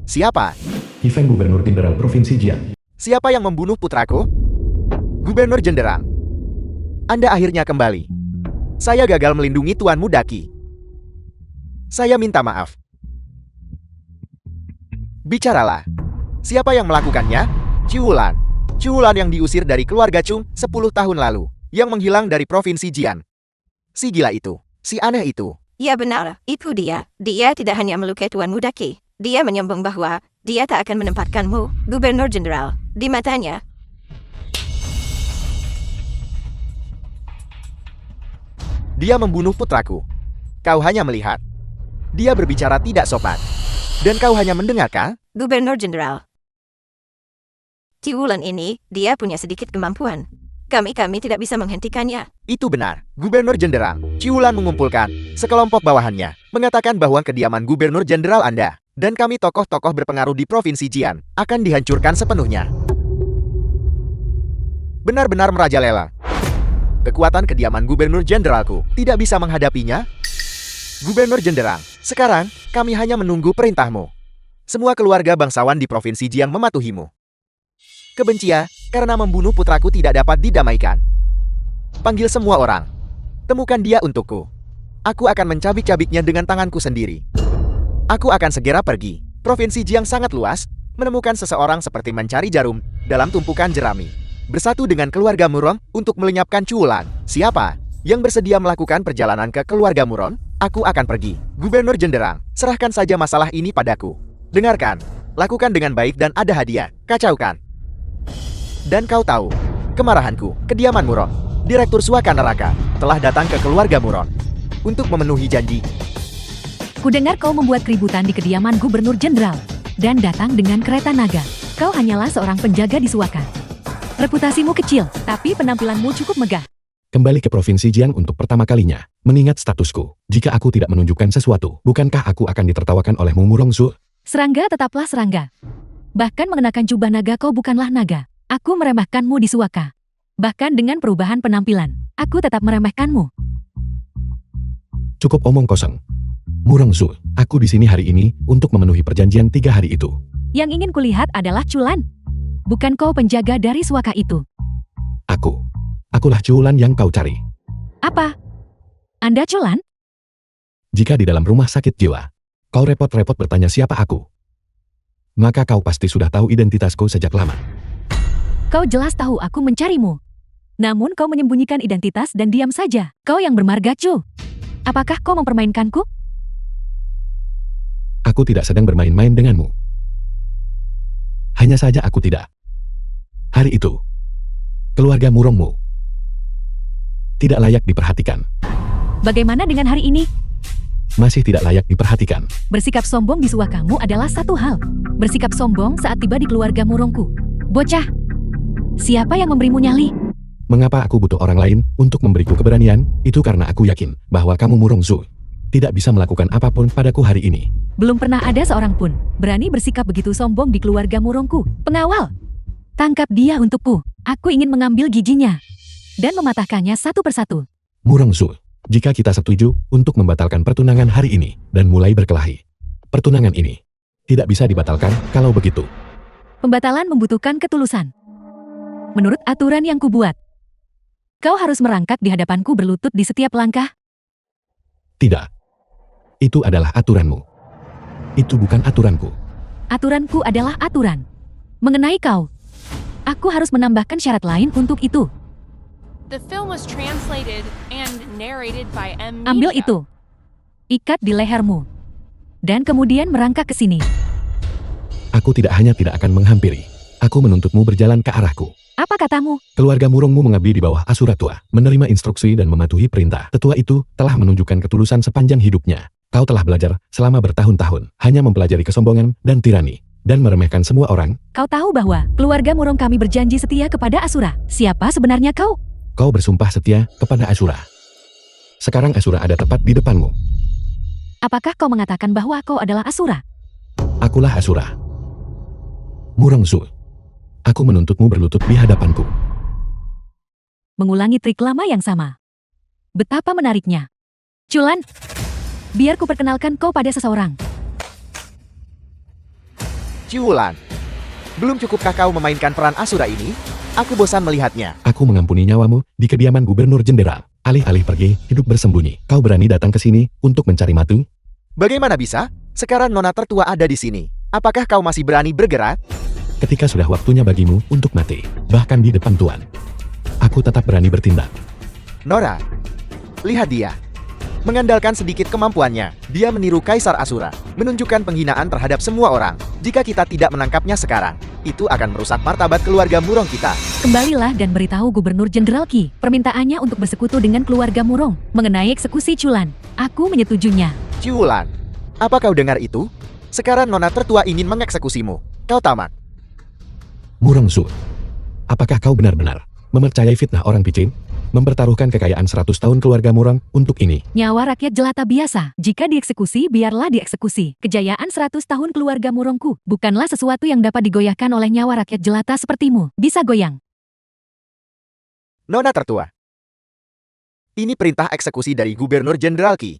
Siapa? Hifeng Gubernur Jenderal Provinsi Jian. Siapa yang membunuh putraku? Gubernur Jenderal. Anda akhirnya kembali. Saya gagal melindungi Tuan Muda Qi. Saya minta maaf. Bicaralah. Siapa yang melakukannya? Cuulan. Cuulan yang diusir dari keluarga Chung 10 tahun lalu. Yang menghilang dari Provinsi Jian. Si gila itu. Si aneh itu. Ya benar, itu dia. Dia tidak hanya melukai Tuan Muda Qi. Dia menyombong bahwa dia tak akan menempatkanmu, Gubernur Jenderal, di matanya. Dia membunuh putraku. Kau hanya melihat. Dia berbicara tidak sopan. Dan kau hanya mendengarkan? Gubernur Jenderal. Ciulan ini, dia punya sedikit kemampuan. Kami tidak bisa menghentikannya. Itu benar. Gubernur Jenderal. Ciulan mengumpulkan sekelompok bawahannya, mengatakan bahwa kediaman Gubernur Jenderal Anda dan kami tokoh-tokoh berpengaruh di Provinsi Jian akan dihancurkan sepenuhnya. Benar-benar merajalela. Kekuatan kediaman Gubernur Jenderalku tidak bisa menghadapinya. Gubernur Jenderang, sekarang kami hanya menunggu perintahmu. Semua keluarga bangsawan di Provinsi Jiang mematuhimu. Kebencian karena membunuh putraku tidak dapat didamaikan. Panggil semua orang. Temukan dia untukku. Aku akan mencabik-cabiknya dengan tanganku sendiri. Aku akan segera pergi. Provinsi Jiang sangat luas. Menemukan seseorang seperti mencari jarum dalam tumpukan jerami. Bersatu dengan keluarga Murong untuk melenyapkan Cuulan. Siapa yang bersedia melakukan perjalanan ke keluarga Murong? Aku akan pergi. Gubernur Jenderang, serahkan saja masalah ini padaku. Dengarkan. Lakukan dengan baik dan ada hadiah. Kacaukan. Dan kau tahu, kemarahanku, kediaman Murong, Direktur Suaka Neraka, telah datang ke keluarga Murong untuk memenuhi janji. Kudengar kau membuat keributan di kediaman Gubernur Jenderal dan datang dengan kereta naga. Kau hanyalah seorang penjaga di Suaka. Reputasimu kecil, tapi penampilanmu cukup megah. Kembali ke Provinsi Jiang untuk pertama kalinya, mengingat statusku. Jika aku tidak menunjukkan sesuatu, bukankah aku akan ditertawakan oleh Mumurong Zu? Serangga tetaplah serangga. Bahkan mengenakan jubah naga kau bukanlah naga. Aku meremehkanmu di Suaka. Bahkan dengan perubahan penampilan, aku tetap meremehkanmu. Cukup omong kosong. Murong Zu, aku di sini hari ini untuk memenuhi perjanjian 3 hari itu. Yang ingin kulihat adalah Culan. Bukan kau penjaga dari Suaka itu. Akulah Cuulan yang kau cari. Apa? Anda Culan? Jika di dalam rumah sakit jiwa, kau repot-repot bertanya siapa aku, maka kau pasti sudah tahu identitasku sejak lama. Kau jelas tahu aku mencarimu. Namun kau menyembunyikan identitas dan diam saja. Kau yang bermarga Cu. Apakah kau mempermainkanku? Aku tidak sedang bermain-main denganmu. Hanya saja aku tidak. Hari itu, keluarga Murongmu tidak layak diperhatikan. Bagaimana dengan hari ini? Masih tidak layak diperhatikan. Bersikap sombong di Suakamu adalah satu hal. Bersikap sombong saat tiba di keluarga Murongku. Bocah, siapa yang memberimu nyali? Mengapa aku butuh orang lain untuk memberiku keberanian? Itu karena aku yakin bahwa kamu Murong Zu tidak bisa melakukan apapun padaku hari ini. Belum pernah ada seorang pun berani bersikap begitu sombong di keluarga Murongku. Pengawal, tangkap dia untukku. Aku ingin mengambil giginya dan mematahkannya satu persatu. Murong Zu, jika kita setuju untuk membatalkan pertunangan hari ini dan mulai berkelahi, pertunangan ini tidak bisa dibatalkan kalau begitu. Pembatalan membutuhkan ketulusan. Menurut aturan yang kubuat, kau harus merangkak di hadapanku berlutut di setiap langkah. Tidak. Itu adalah aturanmu. Itu bukan aturanku. Aturanku adalah aturan. Mengenai kau, aku harus menambahkan syarat lain untuk itu. The film was translated and narrated by M. Media. Ambil itu. Ikat di lehermu. Dan kemudian merangkak ke sini. Aku tidak akan menghampiri. Aku menuntutmu berjalan ke arahku. Apa katamu? Keluarga Murongmu mengabdi di bawah Asura Tua, menerima instruksi dan mematuhi perintah. Tetua itu telah menunjukkan ketulusan sepanjang hidupnya. Kau telah belajar selama bertahun-tahun, hanya mempelajari kesombongan dan tirani, dan meremehkan semua orang. Kau tahu bahwa keluarga Murong kami berjanji setia kepada Asura. Siapa sebenarnya kau? Kau bersumpah setia kepada Asura. Sekarang Asura ada tepat di depanmu. Apakah kau mengatakan bahwa kau adalah Asura? Akulah Asura. Murong Zu, aku menuntutmu berlutut di hadapanku. Mengulangi trik lama yang sama. Betapa menariknya. Culan, biar ku perkenalkan kau pada seseorang. Cuulan, belum cukupkah kau memainkan peran Asura ini? Aku bosan melihatnya. Aku mengampuni nyawamu di kediaman Gubernur Jenderal. Alih-alih pergi, hidup bersembunyi. Kau berani datang ke sini untuk mencari matu? Bagaimana bisa? Sekarang nona tertua ada di sini. Apakah kau masih berani bergerak? Ketika sudah waktunya bagimu untuk mati, bahkan di depan Tuan, aku tetap berani bertindak. Nora, lihat dia. Mengandalkan sedikit kemampuannya, dia meniru Kaisar Asura, menunjukkan penghinaan terhadap semua orang. Jika kita tidak menangkapnya sekarang, itu akan merusak martabat keluarga Murong kita. Kembalilah dan beritahu Gubernur Jenderal Qi permintaannya untuk bersekutu dengan keluarga Murong mengenai eksekusi Culan. Aku menyetujuinya. Cuulan, apa kau dengar itu? Sekarang nona tertua ingin mengeksekusimu. Kau tamat. Murong Zu, apakah kau benar-benar mempercayai fitnah orang picin? Mempertaruhkan kekayaan 100 tahun keluarga Murong untuk ini? Nyawa rakyat jelata biasa. Jika dieksekusi, biarlah dieksekusi. Kejayaan 100 tahun keluarga Murongku bukanlah sesuatu yang dapat digoyahkan oleh nyawa rakyat jelata sepertimu. Bisa goyang. Nona tertua. Ini perintah eksekusi dari Gubernur Jenderal Qi.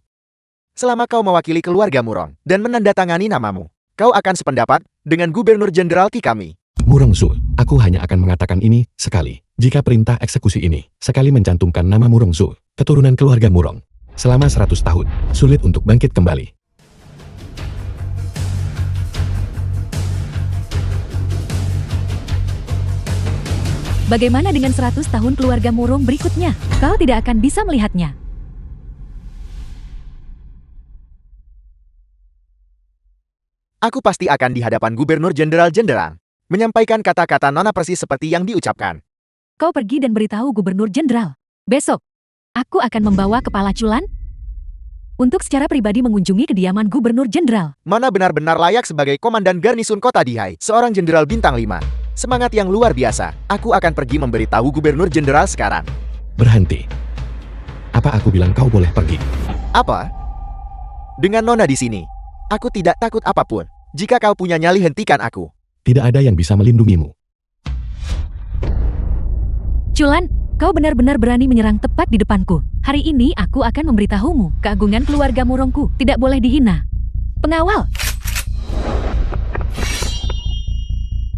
Selama kau mewakili keluarga Murong dan menandatangani namamu, kau akan sependapat dengan Gubernur Jenderal Ti kami. Murongsu, aku hanya akan mengatakan ini sekali. Jika perintah eksekusi ini sekali mencantumkan nama Murongsu, keturunan keluarga Murong, selama 100 tahun, sulit untuk bangkit kembali. Bagaimana dengan 100 tahun keluarga Murong berikutnya? Kau tidak akan bisa melihatnya. Aku pasti akan di hadapan Gubernur Jenderal Jenderang, menyampaikan kata-kata nona persis seperti yang diucapkan. Kau pergi dan beritahu Gubernur Jenderal. Besok, aku akan membawa kepala Culan untuk secara pribadi mengunjungi kediaman Gubernur Jenderal. Nona benar-benar layak sebagai komandan garnisun kota Dihai, seorang jenderal bintang 5. Semangat yang luar biasa. Aku akan pergi memberitahu Gubernur Jenderal sekarang. Berhenti. Apa aku bilang kau boleh pergi? Apa? Dengan nona di sini, aku tidak takut apapun. Jika kau punya nyali, hentikan aku. Tidak ada yang bisa melindungimu. Culan, kau benar-benar berani menyerang tepat di depanku. Hari ini aku akan memberitahumu, keagungan keluarga Murongku tidak boleh dihina. Pengawal!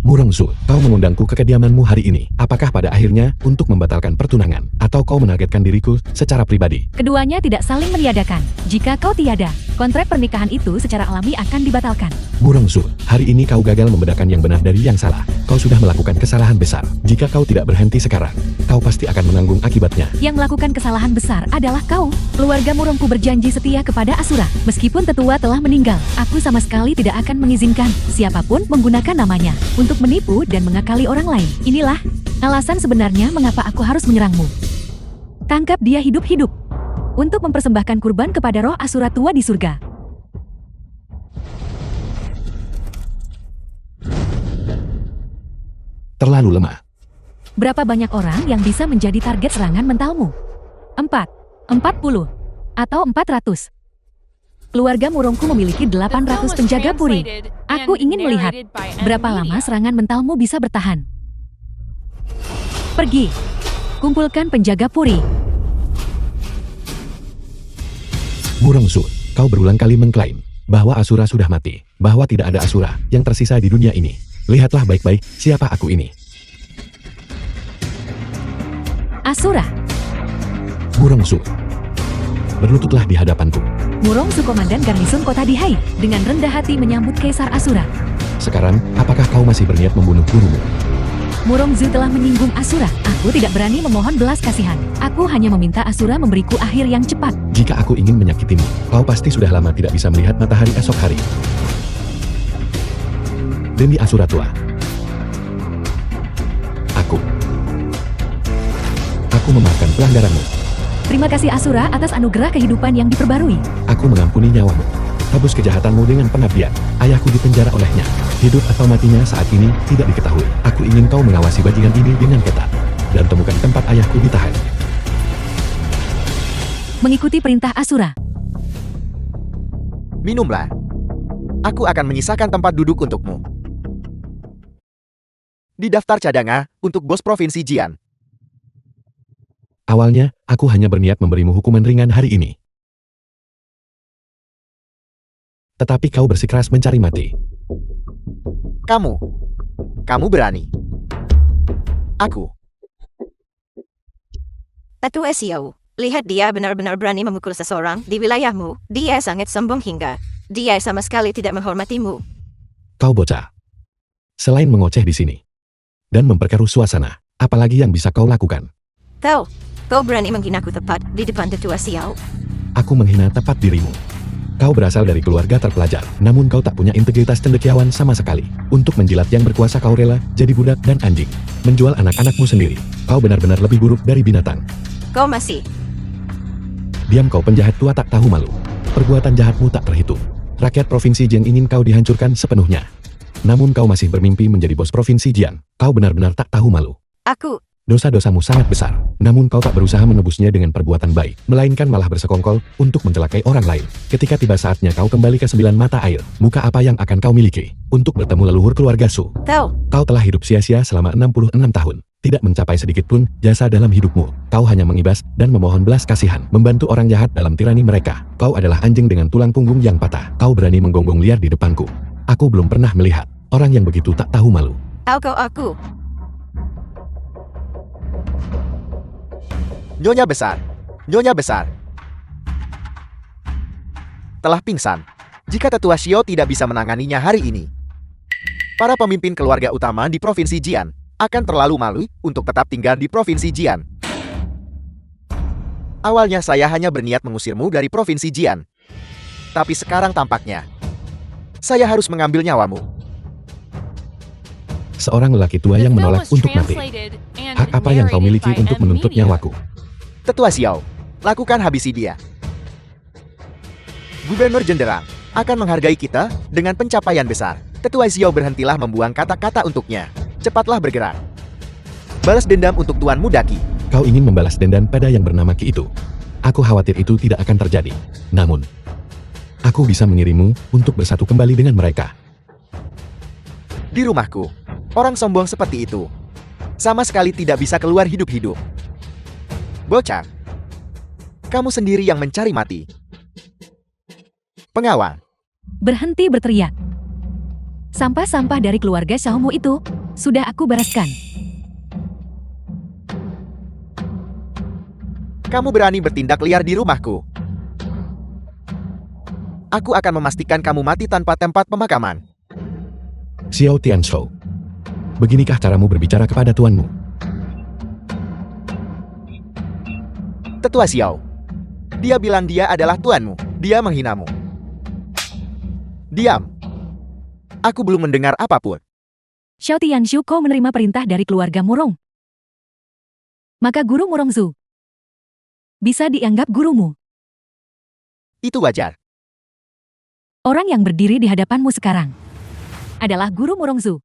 Murongsu, kau mengundangku ke kediamanmu hari ini. Apakah pada akhirnya untuk membatalkan pertunangan, atau kau menargetkan diriku secara pribadi? Keduanya tidak saling meniadakan. Jika kau tiada, kontrak pernikahan itu secara alami akan dibatalkan. Murongsu, hari ini kau gagal membedakan yang benar dari yang salah. Kau sudah melakukan kesalahan besar. Jika kau tidak berhenti sekarang, kau pasti akan menanggung akibatnya. Yang melakukan kesalahan besar adalah kau. Keluarga Murongku berjanji setia kepada Asura. Meskipun tetua telah meninggal, aku sama sekali tidak akan mengizinkan siapapun menggunakan namanya untuk menipu dan mengakali orang lain. Inilah alasan sebenarnya mengapa aku harus menyerangmu. Tangkap dia hidup-hidup untuk mempersembahkan kurban kepada roh Asura tua di surga. Terlalu lemah. Berapa banyak orang yang bisa menjadi target serangan mentalmu? 4, 40, atau 400? Keluarga Murongku memiliki 800 penjaga puri. Aku ingin melihat berapa lama serangan mentalmu bisa bertahan. Pergi, kumpulkan penjaga puri. Murongsu, kau berulang kali mengklaim bahwa Asura sudah mati, bahwa tidak ada Asura yang tersisa di dunia ini. Lihatlah baik-baik siapa aku ini. Asura, Murongsu, berlututlah di hadapanku. Murongsu komandan garnison kota Dihai dengan rendah hati menyambut Kaisar Asura. Sekarang, apakah kau masih berniat membunuh gurumu? Murongzu telah menyinggung Asura. Aku tidak berani memohon belas kasihan. Aku hanya meminta Asura memberiku akhir yang cepat. Jika aku ingin menyakitimu, kau pasti sudah lama tidak bisa melihat matahari esok hari. Demi Asura tua. Aku memaafkan pelanggaranmu. Terima kasih Asura atas anugerah kehidupan yang diperbarui. Aku mengampuni nyawamu. Tebus kejahatanmu dengan pengabdian. Ayahku dipenjara olehnya. Hidup atau matinya saat ini tidak diketahui. Aku ingin kau mengawasi bajingan ini dengan ketat. Dan temukan tempat ayahku ditahan. Mengikuti perintah Asura. Minumlah. Aku akan menyisakan tempat duduk untukmu. Di daftar cadangan untuk bos Provinsi Jian. Awalnya, aku hanya berniat memberimu hukuman ringan hari ini. Tetapi kau bersikeras mencari mati. Kamu berani. Aku. Tetua Xiao, lihat dia benar-benar berani memukul seseorang di wilayahmu. Dia sangat sombong hingga dia sama sekali tidak menghormatimu. Kau bocah. Selain mengoceh di sini dan memperkeruh suasana, apalagi yang bisa kau lakukan? Kau berani menghinaku tepat di depan Tetua Xiao. Aku menghina tepat dirimu. Kau berasal dari keluarga terpelajar, namun kau tak punya integritas cendekiawan sama sekali. Untuk menjilat yang berkuasa kau rela jadi budak dan anjing. Menjual anak-anakmu sendiri. Kau benar-benar lebih buruk dari binatang. Kau masih. Diam kau penjahat tua tak tahu malu. Perbuatan jahatmu tak terhitung. Rakyat Provinsi Jian ingin kau dihancurkan sepenuhnya. Namun kau masih bermimpi menjadi bos Provinsi Jian. Kau benar-benar tak tahu malu. Dosa-dosamu sangat besar, namun kau tak berusaha menebusnya dengan perbuatan baik, melainkan malah bersekongkol untuk mencelakai orang lain. Ketika tiba saatnya kau kembali ke 9 mata air, muka apa yang akan kau miliki untuk bertemu leluhur keluarga Su? Kau telah hidup sia-sia selama 66 tahun. Tidak mencapai sedikit pun jasa dalam hidupmu. Kau hanya mengibas dan memohon belas kasihan, membantu orang jahat dalam tirani mereka. Kau adalah anjing dengan tulang punggung yang patah. Kau berani menggonggong liar di depanku. Aku belum pernah melihat orang yang begitu tak tahu malu. Aku. Nyonya besar. Nyonya besar. Telah pingsan. Jika Tetua Xiao tidak bisa menanganinya hari ini, para pemimpin keluarga utama di Provinsi Jian akan terlalu malu untuk tetap tinggal di Provinsi Jian. Awalnya saya hanya berniat mengusirmu dari Provinsi Jian. Tapi sekarang tampaknya saya harus mengambil nyawamu. Seorang lelaki tua The yang film menolak was untuk mati. translated and Hak apa yang kau narrated miliki by untuk M menuntut Media. nyawaku? Tetua Xiao, lakukan habisi dia. Gubernur Jenderang akan menghargai kita dengan pencapaian besar. Tetua Xiao, berhentilah membuang kata-kata untuknya. Cepatlah bergerak. Balas dendam untuk tuanmu Daki. Kau ingin membalas dendam pada yang bernama Ki itu. Aku khawatir itu tidak akan terjadi. Namun, aku bisa mengirimmu untuk bersatu kembali dengan mereka. Di rumahku, orang sombong seperti itu sama sekali tidak bisa keluar hidup-hidup. Bocah, kamu sendiri yang mencari mati. Pengawal, Berhenti berteriak. Sampah-sampah dari keluarga Xiaomu itu sudah aku bereskan. kamu berani bertindak liar di rumahku. Aku akan memastikan kamu mati tanpa tempat pemakaman. Xiao Tianshou, beginikah caramu berbicara kepada tuanmu? Tetua Xiao, dia bilang dia adalah tuanmu. Dia menghinamu. Diam. Aku belum mendengar apapun. Xiao Tianshu, kau menerima perintah dari keluarga Murong. Maka guru Murongzu bisa dianggap gurumu. Itu wajar. Orang yang berdiri di hadapanmu sekarang adalah guru Murongzu,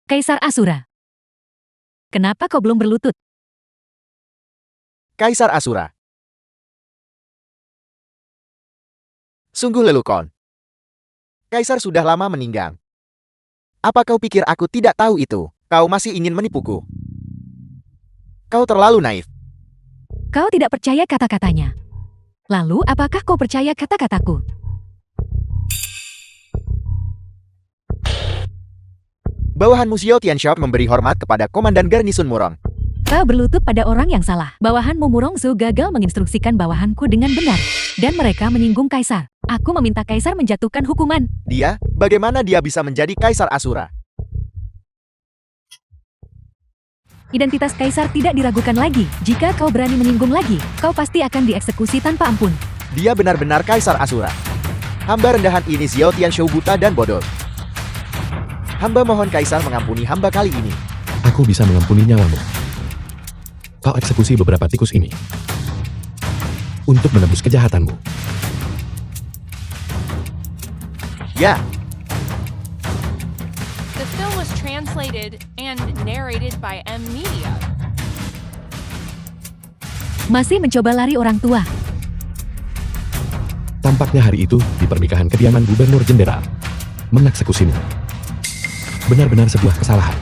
Kaisar Asura. Kenapa kau belum berlutut? Kaisar Asura. Sungguh lelukon. Kaisar sudah lama meninggal. Apa kau pikir aku tidak tahu itu? Kau masih ingin menipuku? Kau terlalu naif. Kau tidak percaya kata-katanya. Lalu apakah kau percaya kata-kataku? Bawahanmu Xiao Tianshou memberi hormat kepada Komandan Garnisun Murong. Kau berlutut pada orang yang salah. Bawahanmu Murongzu gagal menginstruksikan bawahanku dengan benar. Dan mereka menyinggung Kaisar. Aku meminta Kaisar menjatuhkan hukuman. Dia, bagaimana dia bisa menjadi Kaisar Asura? Identitas Kaisar tidak diragukan lagi. Jika kau berani menyinggung lagi, kau pasti akan dieksekusi tanpa ampun. Dia benar-benar Kaisar Asura. Hamba rendahan ini Xiao Tianshou buta dan bodoh. Hamba mohon Kaisar mengampuni hamba kali ini. Aku bisa mengampuni nyawamu. Kau eksekusi beberapa tikus ini untuk menebus kejahatanmu. Ya, The film was translated and narrated by M Media. Masih mencoba lari orang tua. Tampaknya hari itu di pernikahan kediaman Gubernur Jenderal mengeksekusimu. Benar-benar sebuah kesalahan.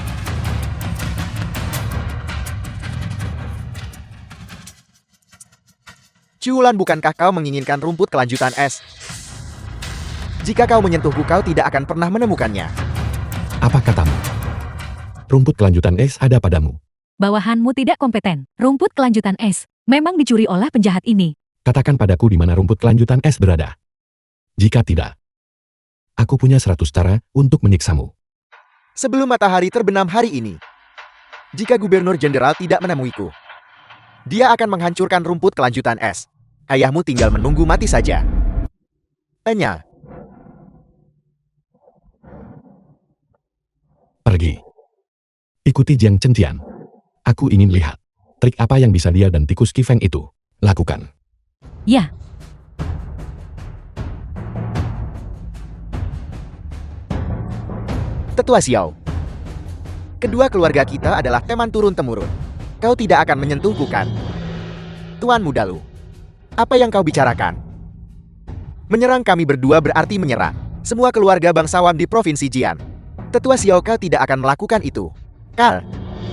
Ciulan, bukankah kau menginginkan rumput kelanjutan es? Jika kau menyentuhku, kau tidak akan pernah menemukannya. Apa katamu? Rumput kelanjutan es ada padamu. Bawahanmu tidak kompeten. Rumput kelanjutan es memang dicuri oleh penjahat ini. Katakan padaku di mana rumput kelanjutan es berada. Jika tidak, aku punya 100 cara untuk menyiksamu. Sebelum matahari terbenam hari ini, jika Gubernur Jenderal tidak menemuiku, dia akan menghancurkan rumput kelanjutan es. Ayahmu tinggal menunggu mati saja. Enya. Pergi. Ikuti Jiang Chentian. Aku ingin lihat trik apa yang bisa dia dan tikus Qifeng itu lakukan. Ya, Tetua Xiao. Kedua keluarga kita adalah teman turun-temurun. Kau tidak akan menyentuhku, kan? Tuan Mudalu, apa yang kau bicarakan? Menyerang kami berdua berarti menyerang semua keluarga bangsawan di Provinsi Jian. Tetua Xiao, kau tidak akan melakukan itu. Kal.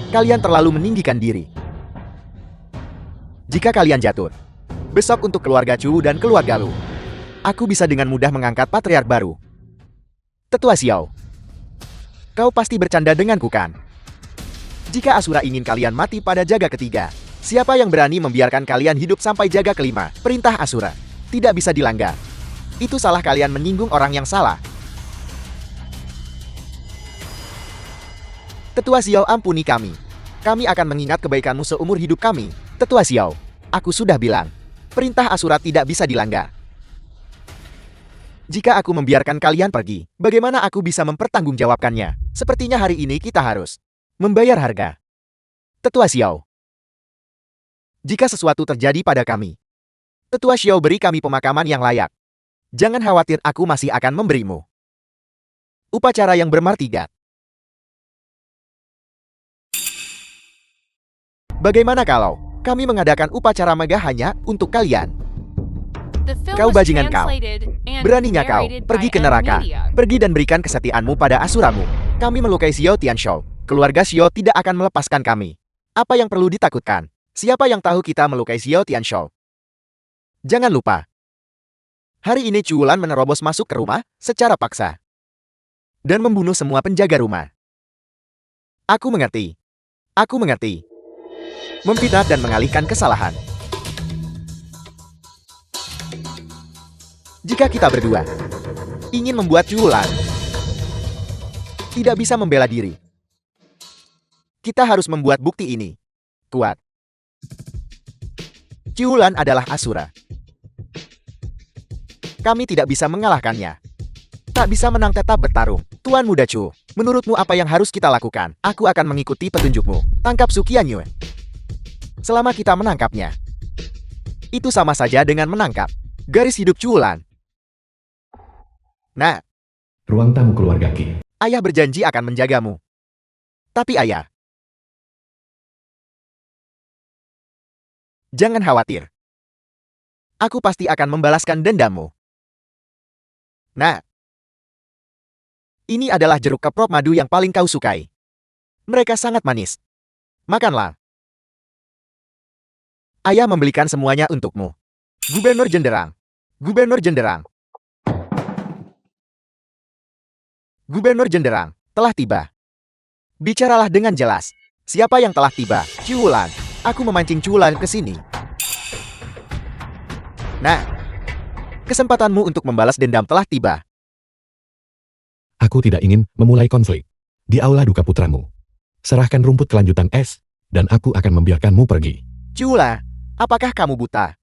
Kalian terlalu meninggikan diri. Jika kalian jatuh, besok untuk keluarga Chu dan keluarga Lu, aku bisa dengan mudah mengangkat patriark baru. Tetua Xiao, kau pasti bercanda denganku kan? Jika Asura ingin kalian mati pada jaga ketiga, siapa yang berani membiarkan kalian hidup sampai jaga kelima? Perintah Asura tidak bisa dilanggar. Itu salah kalian menyinggung orang yang salah. Tetua Xiao, ampuni kami. Kami akan mengingat kebaikanmu seumur hidup kami. Tetua Xiao, aku sudah bilang, perintah Asura tidak bisa dilanggar. Jika aku membiarkan kalian pergi, bagaimana aku bisa mempertanggungjawabkannya? Sepertinya hari ini kita harus membayar harga. Tetua Xiao, jika sesuatu terjadi pada kami, Tetua Xiao beri kami pemakaman yang layak. Jangan khawatir, aku masih akan memberimu upacara yang bermartabat. Bagaimana kalau kami mengadakan upacara megah hanya untuk kalian? The film Kau was bajingan kau. translated and Beraninya kau narrated pergi by ke neraka. Media. Pergi dan berikan kesetiaanmu pada asuramu. Kami melukai Xiao Tianshou. Keluarga Xiao tidak akan melepaskan kami. Apa yang perlu ditakutkan? Siapa yang tahu kita melukai Xiao Tianshou? Jangan lupa, hari ini Chu Wulan menerobos masuk ke rumah secara paksa dan membunuh semua penjaga rumah. Aku mengerti. Aku mengerti. Memfitnah dan mengalihkan kesalahan. Jika kita berdua ingin membuat Chu Wulan tidak bisa membela diri, kita harus membuat bukti ini kuat. Chu Wulan adalah Asura. Kami tidak bisa mengalahkannya. Tak bisa menang, tetap bertarung. Tuan Muda Chu, menurutmu apa yang harus kita lakukan? Aku akan mengikuti petunjukmu. Tangkap Su Qianyue. Selama kita menangkapnya, itu sama saja dengan menangkap garis hidup Chu Wulan. Nah, Ruang tamu keluarga Qi. ayah berjanji akan menjagamu. Tapi ayah, jangan khawatir. Aku pasti akan membalaskan dendammu. Nah, ini adalah jeruk keprok madu yang paling kau sukai. Mereka sangat manis. Makanlah. Ayah membelikan semuanya untukmu. Gubernur Jenderang. Gubernur Jenderang. Gubernur Jenderang telah tiba. Bicaralah dengan jelas. Siapa yang telah tiba? Chu Wulan. Aku memancing Chu Wulan ke sini. Nah, kesempatanmu untuk membalas dendam telah tiba. Aku tidak ingin memulai konflik di aula duka putramu. Serahkan rumput kelanjutan es, dan aku akan membiarkanmu pergi. Chu Wulan, apakah kamu buta?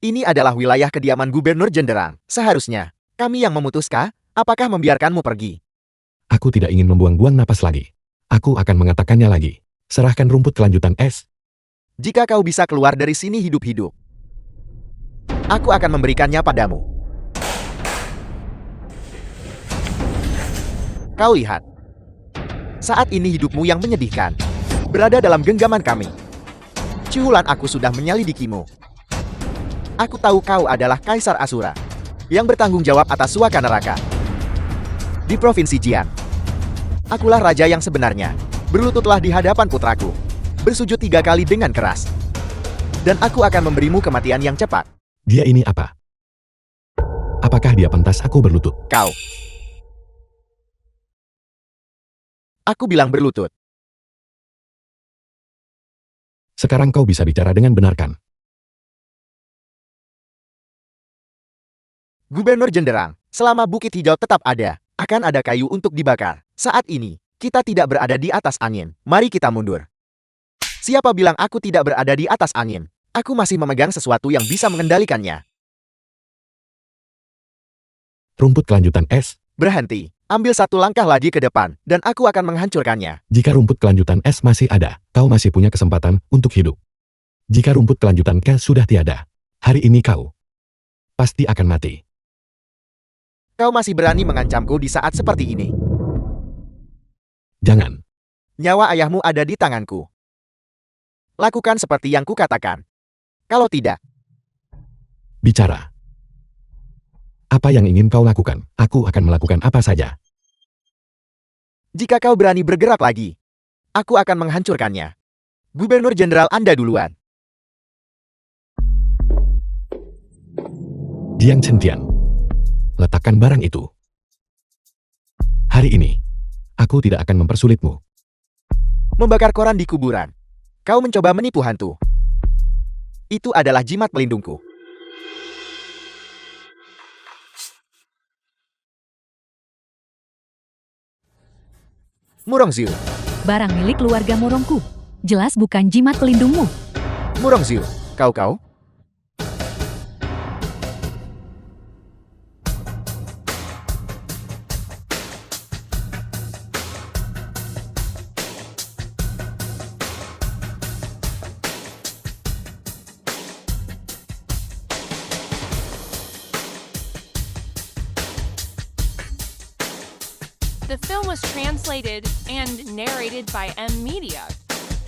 Ini adalah wilayah kediaman Gubernur Jenderang. Seharusnya kami yang memutuskan apakah membiarkanmu pergi. Aku tidak ingin membuang-buang napas lagi. Aku akan mengatakannya lagi. Serahkan rumput kelanjutan es. Jika kau bisa keluar dari sini hidup-hidup, aku akan memberikannya padamu. Kau lihat, saat ini hidupmu yang menyedihkan berada dalam genggaman kami. Chu Wulan, aku sudah menyelidikimu. Aku tahu kau adalah Kaisar Asura yang bertanggung jawab atas suaka neraka di Provinsi Jian. Akulah raja yang sebenarnya. Berlututlah di hadapan putraku. Bersujud 3 kali dengan keras. Dan aku akan memberimu kematian yang cepat. Dia ini apa? Apakah dia pantas aku berlutut? Kau. Aku bilang berlutut. Sekarang kau bisa bicara dengan benar kan? Gubernur Jenderang, selama Bukit Hijau tetap ada, akan ada kayu untuk dibakar. Saat ini, kita tidak berada di atas angin. Mari kita mundur. Siapa bilang aku tidak berada di atas angin? Aku masih memegang sesuatu yang bisa mengendalikannya. Rumput kelanjutan es. Berhenti. Ambil 1 langkah lagi ke depan, dan aku akan menghancurkannya. Jika rumput kelanjutan es masih ada, kau masih punya kesempatan untuk hidup. Jika rumput kelanjutan es sudah tiada, hari ini kau pasti akan mati. Kau masih berani mengancamku di saat seperti ini. Jangan. Nyawa ayahmu ada di tanganku. Lakukan seperti yang kukatakan. Kalau tidak, Bicara. Apa yang ingin kau lakukan? Aku akan melakukan apa saja. jika kau berani bergerak lagi, Aku akan menghancurkannya. Gubernur Jenderal Anda duluan. Jiang Chentian. Letakkan barang itu. Hari ini, aku tidak akan mempersulitmu. Membakar koran di kuburan. Kau mencoba menipu hantu. Itu adalah jimat pelindungku. Murongziu. Barang milik keluarga Morongku. Jelas bukan jimat pelindungmu. Murongziu. Kau. The film was translated and narrated by M Media.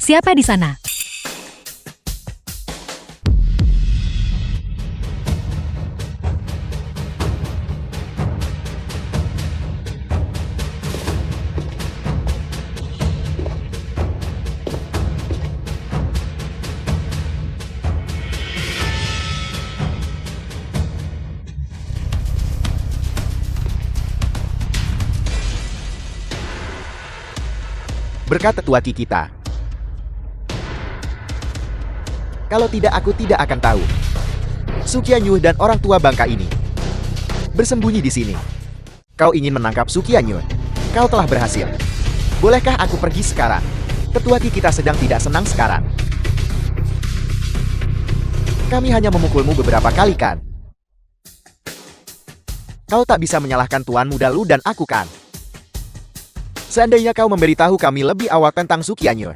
Siapa di sana? Berkat tetua Ki kita. Kalau tidak, aku tidak akan tahu. Sukianyuh dan orang tua bangka ini bersembunyi di sini. Kau ingin menangkap Sukianyuh? Kau telah berhasil. Bolehkah aku pergi sekarang? Tetua Ki kita sedang tidak senang sekarang. Kami hanya memukulmu beberapa kali, kan? Kau tak bisa menyalahkan Tuan Muda Lu dan aku, kan? Seandainya kau memberitahu kami lebih awal tentang Sukianyuh,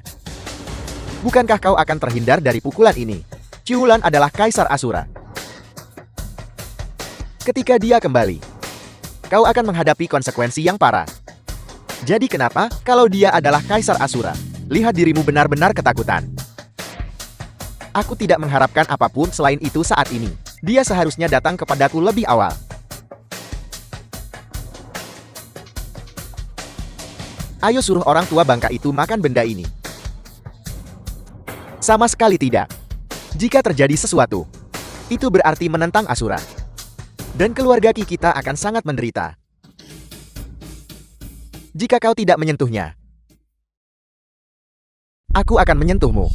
bukankah kau akan terhindar dari pukulan ini? Ciulan adalah Kaisar Asura. Ketika dia kembali, kau akan menghadapi konsekuensi yang parah. Jadi kenapa, kalau dia adalah Kaisar Asura, lihat dirimu benar-benar ketakutan? Aku tidak mengharapkan apapun selain itu saat ini. Dia seharusnya datang kepadaku lebih awal. Ayo suruh orang tua bangka itu makan benda ini. Sama sekali tidak. Jika terjadi sesuatu, itu berarti menentang Asura. Dan keluarga Ki kita akan sangat menderita. Jika kau tidak menyentuhnya, aku akan menyentuhmu.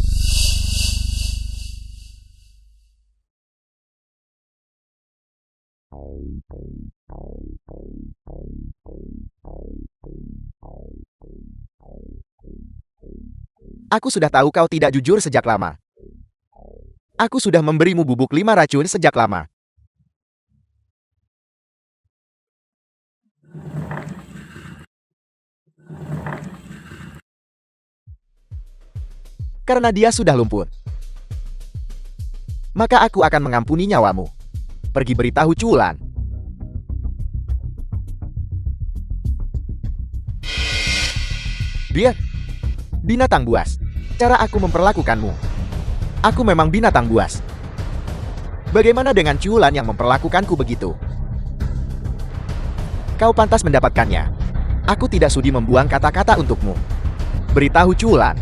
Aku sudah tahu kau tidak jujur sejak lama. Aku sudah memberimu bubuk 5 racun sejak lama. Karena dia sudah lumpuh, maka aku akan mengampuni nyawamu. Pergi beritahu Culan. Dia binatang buas. Cara aku memperlakukanmu. Aku memang binatang buas. Bagaimana dengan Culan yang memperlakukanku begitu? Kau pantas mendapatkannya. Aku tidak sudi membuang kata-kata untukmu. Beritahu Culan.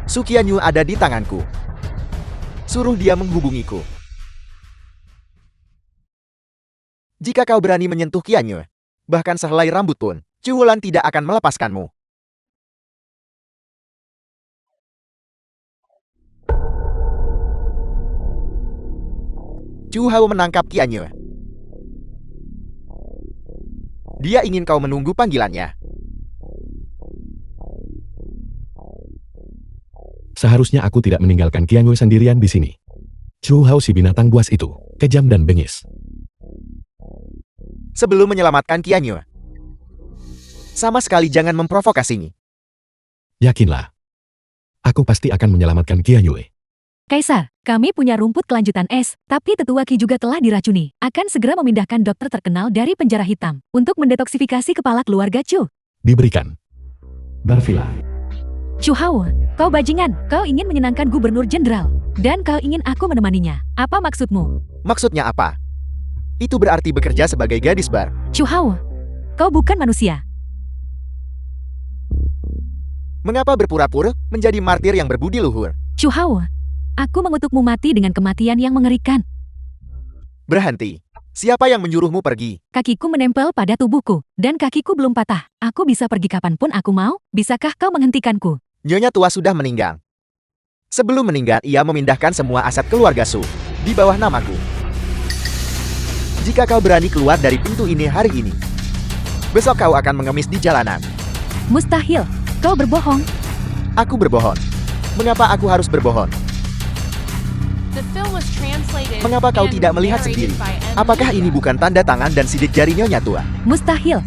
Sukianyuh ada di tanganku. Suruh dia menghubungiku. Jika kau berani menyentuh Kianyuh, bahkan sehelai rambut pun, Culan tidak akan melepaskanmu. Chu Hao menangkap Kianyuh. Dia ingin kau menunggu panggilannya. Seharusnya aku tidak meninggalkan Kianyuh sendirian di sini. Chu Hao si binatang buas itu, kejam dan bengis. Sebelum menyelamatkan Kianyuh, sama sekali jangan memprovokasinya. Yakinlah. Aku pasti akan menyelamatkan Kianyuh. Kaisar, kami punya rumput kelanjutan es, tapi tetua Ki juga telah diracuni. Akan segera memindahkan dokter terkenal dari penjara hitam untuk mendetoksifikasi kepala keluarga Chu. Diberikan. Barvila. Chu Hao, kau bajingan, kau ingin menyenangkan gubernur jenderal, dan kau ingin aku menemaninya. Apa maksudmu? Maksudnya apa? Itu berarti bekerja sebagai gadis bar. Chu Hao, kau bukan manusia. Mengapa berpura-pura menjadi martir yang berbudi luhur? Chu Hao, aku mengutukmu mati dengan kematian yang mengerikan. Berhenti. Siapa yang menyuruhmu pergi? Kakiku menempel pada tubuhku, dan kakiku belum patah. Aku bisa pergi kapanpun aku mau, bisakah kau menghentikanku? Nyonya tua sudah meninggal. Sebelum meninggal, ia memindahkan semua aset keluarga Su di bawah namaku. Jika kau berani keluar dari pintu ini hari ini, besok kau akan mengemis di jalanan. Mustahil, kau berbohong. Aku berbohong. Mengapa aku harus berbohong? The film was translated Mengapa kau and tidak melihat narrated sendiri? by M. Apakah ini bukan tanda tangan dan sidik jari Nyonya tua? Mustahil.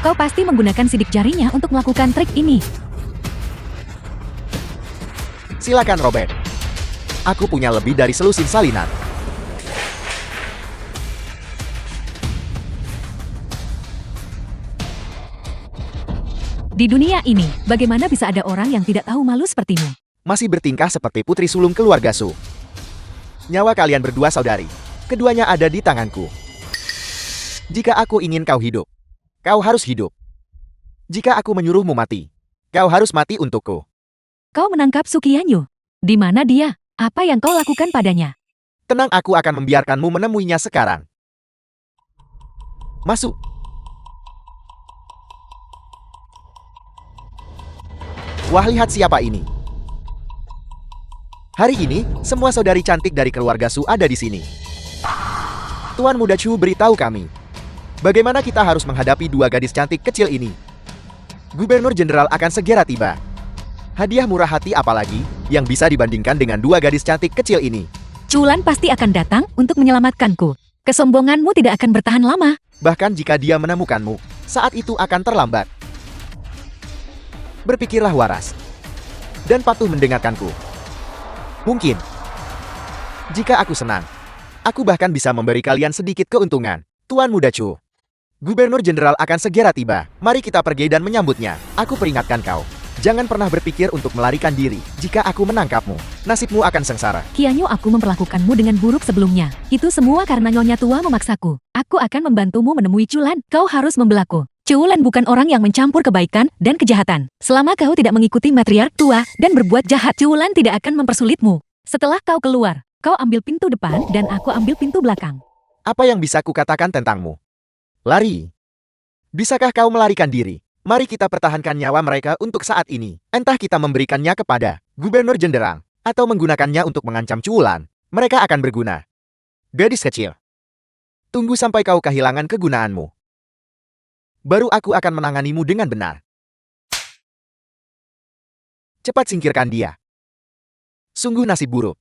Kau pasti menggunakan sidik jarinya untuk melakukan trik ini. Silakan Robert. Aku punya lebih dari selusin salinan. Di dunia ini, bagaimana bisa ada orang yang tidak tahu malu sepertimu? Masih bertingkah seperti putri sulung keluarga Su. Nyawa kalian berdua saudari. Keduanya ada di tanganku. Jika aku ingin kau hidup, kau harus hidup. Jika aku menyuruhmu mati, kau harus mati untukku. Kau menangkap Sukianyu. Di mana dia? Apa yang kau lakukan padanya? Tenang, aku akan membiarkanmu menemuinya sekarang. Masuk. Wah, lihat siapa ini. Hari ini, semua saudari cantik dari keluarga Su ada di sini. Tuan Muda Chu beritahu kami, bagaimana kita harus menghadapi dua gadis cantik kecil ini. Gubernur Jenderal akan segera tiba. Hadiah murah hati apalagi yang bisa dibandingkan dengan dua gadis cantik kecil ini. Culan pasti akan datang untuk menyelamatkanku. Kesombonganmu tidak akan bertahan lama. Bahkan jika dia menemukanmu, saat itu akan terlambat. Berpikirlah waras dan patuh mendengarkanku. Mungkin, jika aku senang, aku bahkan bisa memberi kalian sedikit keuntungan. Tuan Muda Chu, Gubernur Jenderal akan segera tiba. Mari kita pergi dan menyambutnya. Aku peringatkan kau, jangan pernah berpikir untuk melarikan diri. Jika aku menangkapmu, nasibmu akan sengsara. Kianyu, aku memperlakukanmu dengan buruk sebelumnya. Itu semua karena Nyonya tua memaksaku. Aku akan membantumu menemui Culan. Kau harus membelaku. Culan bukan orang yang mencampur kebaikan dan kejahatan. Selama kau tidak mengikuti matriark tua dan berbuat jahat, Culan tidak akan mempersulitmu. Setelah kau keluar, kau ambil pintu depan dan aku ambil pintu belakang. Apa yang bisa kukatakan tentangmu? Lari. Bisakah kau melarikan diri? Mari kita pertahankan nyawa mereka untuk saat ini. Entah kita memberikannya kepada Gubernur Jenderal atau menggunakannya untuk mengancam Culan, mereka akan berguna. Gadis kecil, tunggu sampai kau kehilangan kegunaanmu. Baru aku akan menanganimu dengan benar. Cepat singkirkan dia. Sungguh nasib buruk.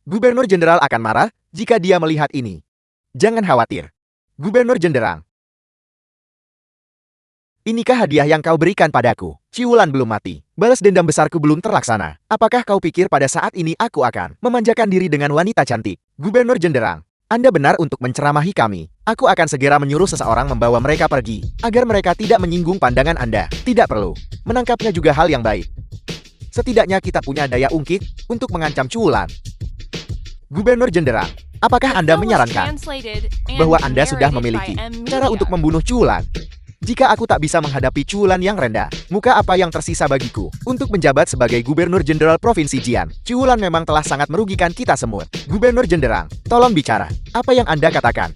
Gubernur Jenderal akan marah jika dia melihat ini. Jangan khawatir, Gubernur Jenderal. Inikah hadiah yang kau berikan padaku? Ciulan belum mati. Balas dendam besarku belum terlaksana. Apakah kau pikir pada saat ini aku akan memanjakan diri dengan wanita cantik? Gubernur Jenderal, Anda benar untuk menceramahi kami. Aku akan segera menyuruh seseorang membawa mereka pergi, agar mereka tidak menyinggung pandangan Anda. Tidak perlu. Menangkapnya juga hal yang baik. Setidaknya kita punya daya ungkit untuk mengancam Culan. Gubernur Jenderal, apakah Anda menyarankan bahwa Anda sudah memiliki cara untuk membunuh Culan? Jika aku tak bisa menghadapi Culan yang rendah, muka apa yang tersisa bagiku untuk menjabat sebagai Gubernur Jenderal Provinsi Jian? Culan memang telah sangat merugikan kita semua. Gubernur Jenderal, tolong bicara. Apa yang Anda katakan?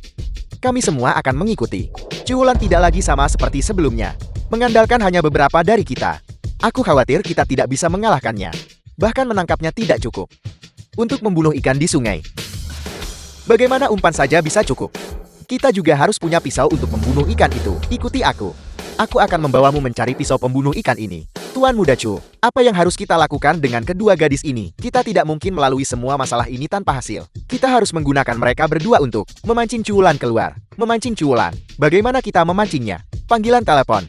Kami semua akan mengikuti. Culan tidak lagi sama seperti sebelumnya, mengandalkan hanya beberapa dari kita. Aku khawatir kita tidak bisa mengalahkannya. Bahkan menangkapnya tidak cukup. Untuk membunuh ikan di sungai, bagaimana umpan saja bisa cukup? Kita juga harus punya pisau untuk membunuh ikan itu. Ikuti aku. Aku akan membawamu mencari pisau pembunuh ikan ini. Tuan Muda Chu, apa yang harus kita lakukan dengan kedua gadis ini? Kita tidak mungkin melalui semua masalah ini tanpa hasil. Kita harus menggunakan mereka berdua untuk memancing Culan keluar. Memancing Culan. Bagaimana kita memancingnya? Panggilan telepon.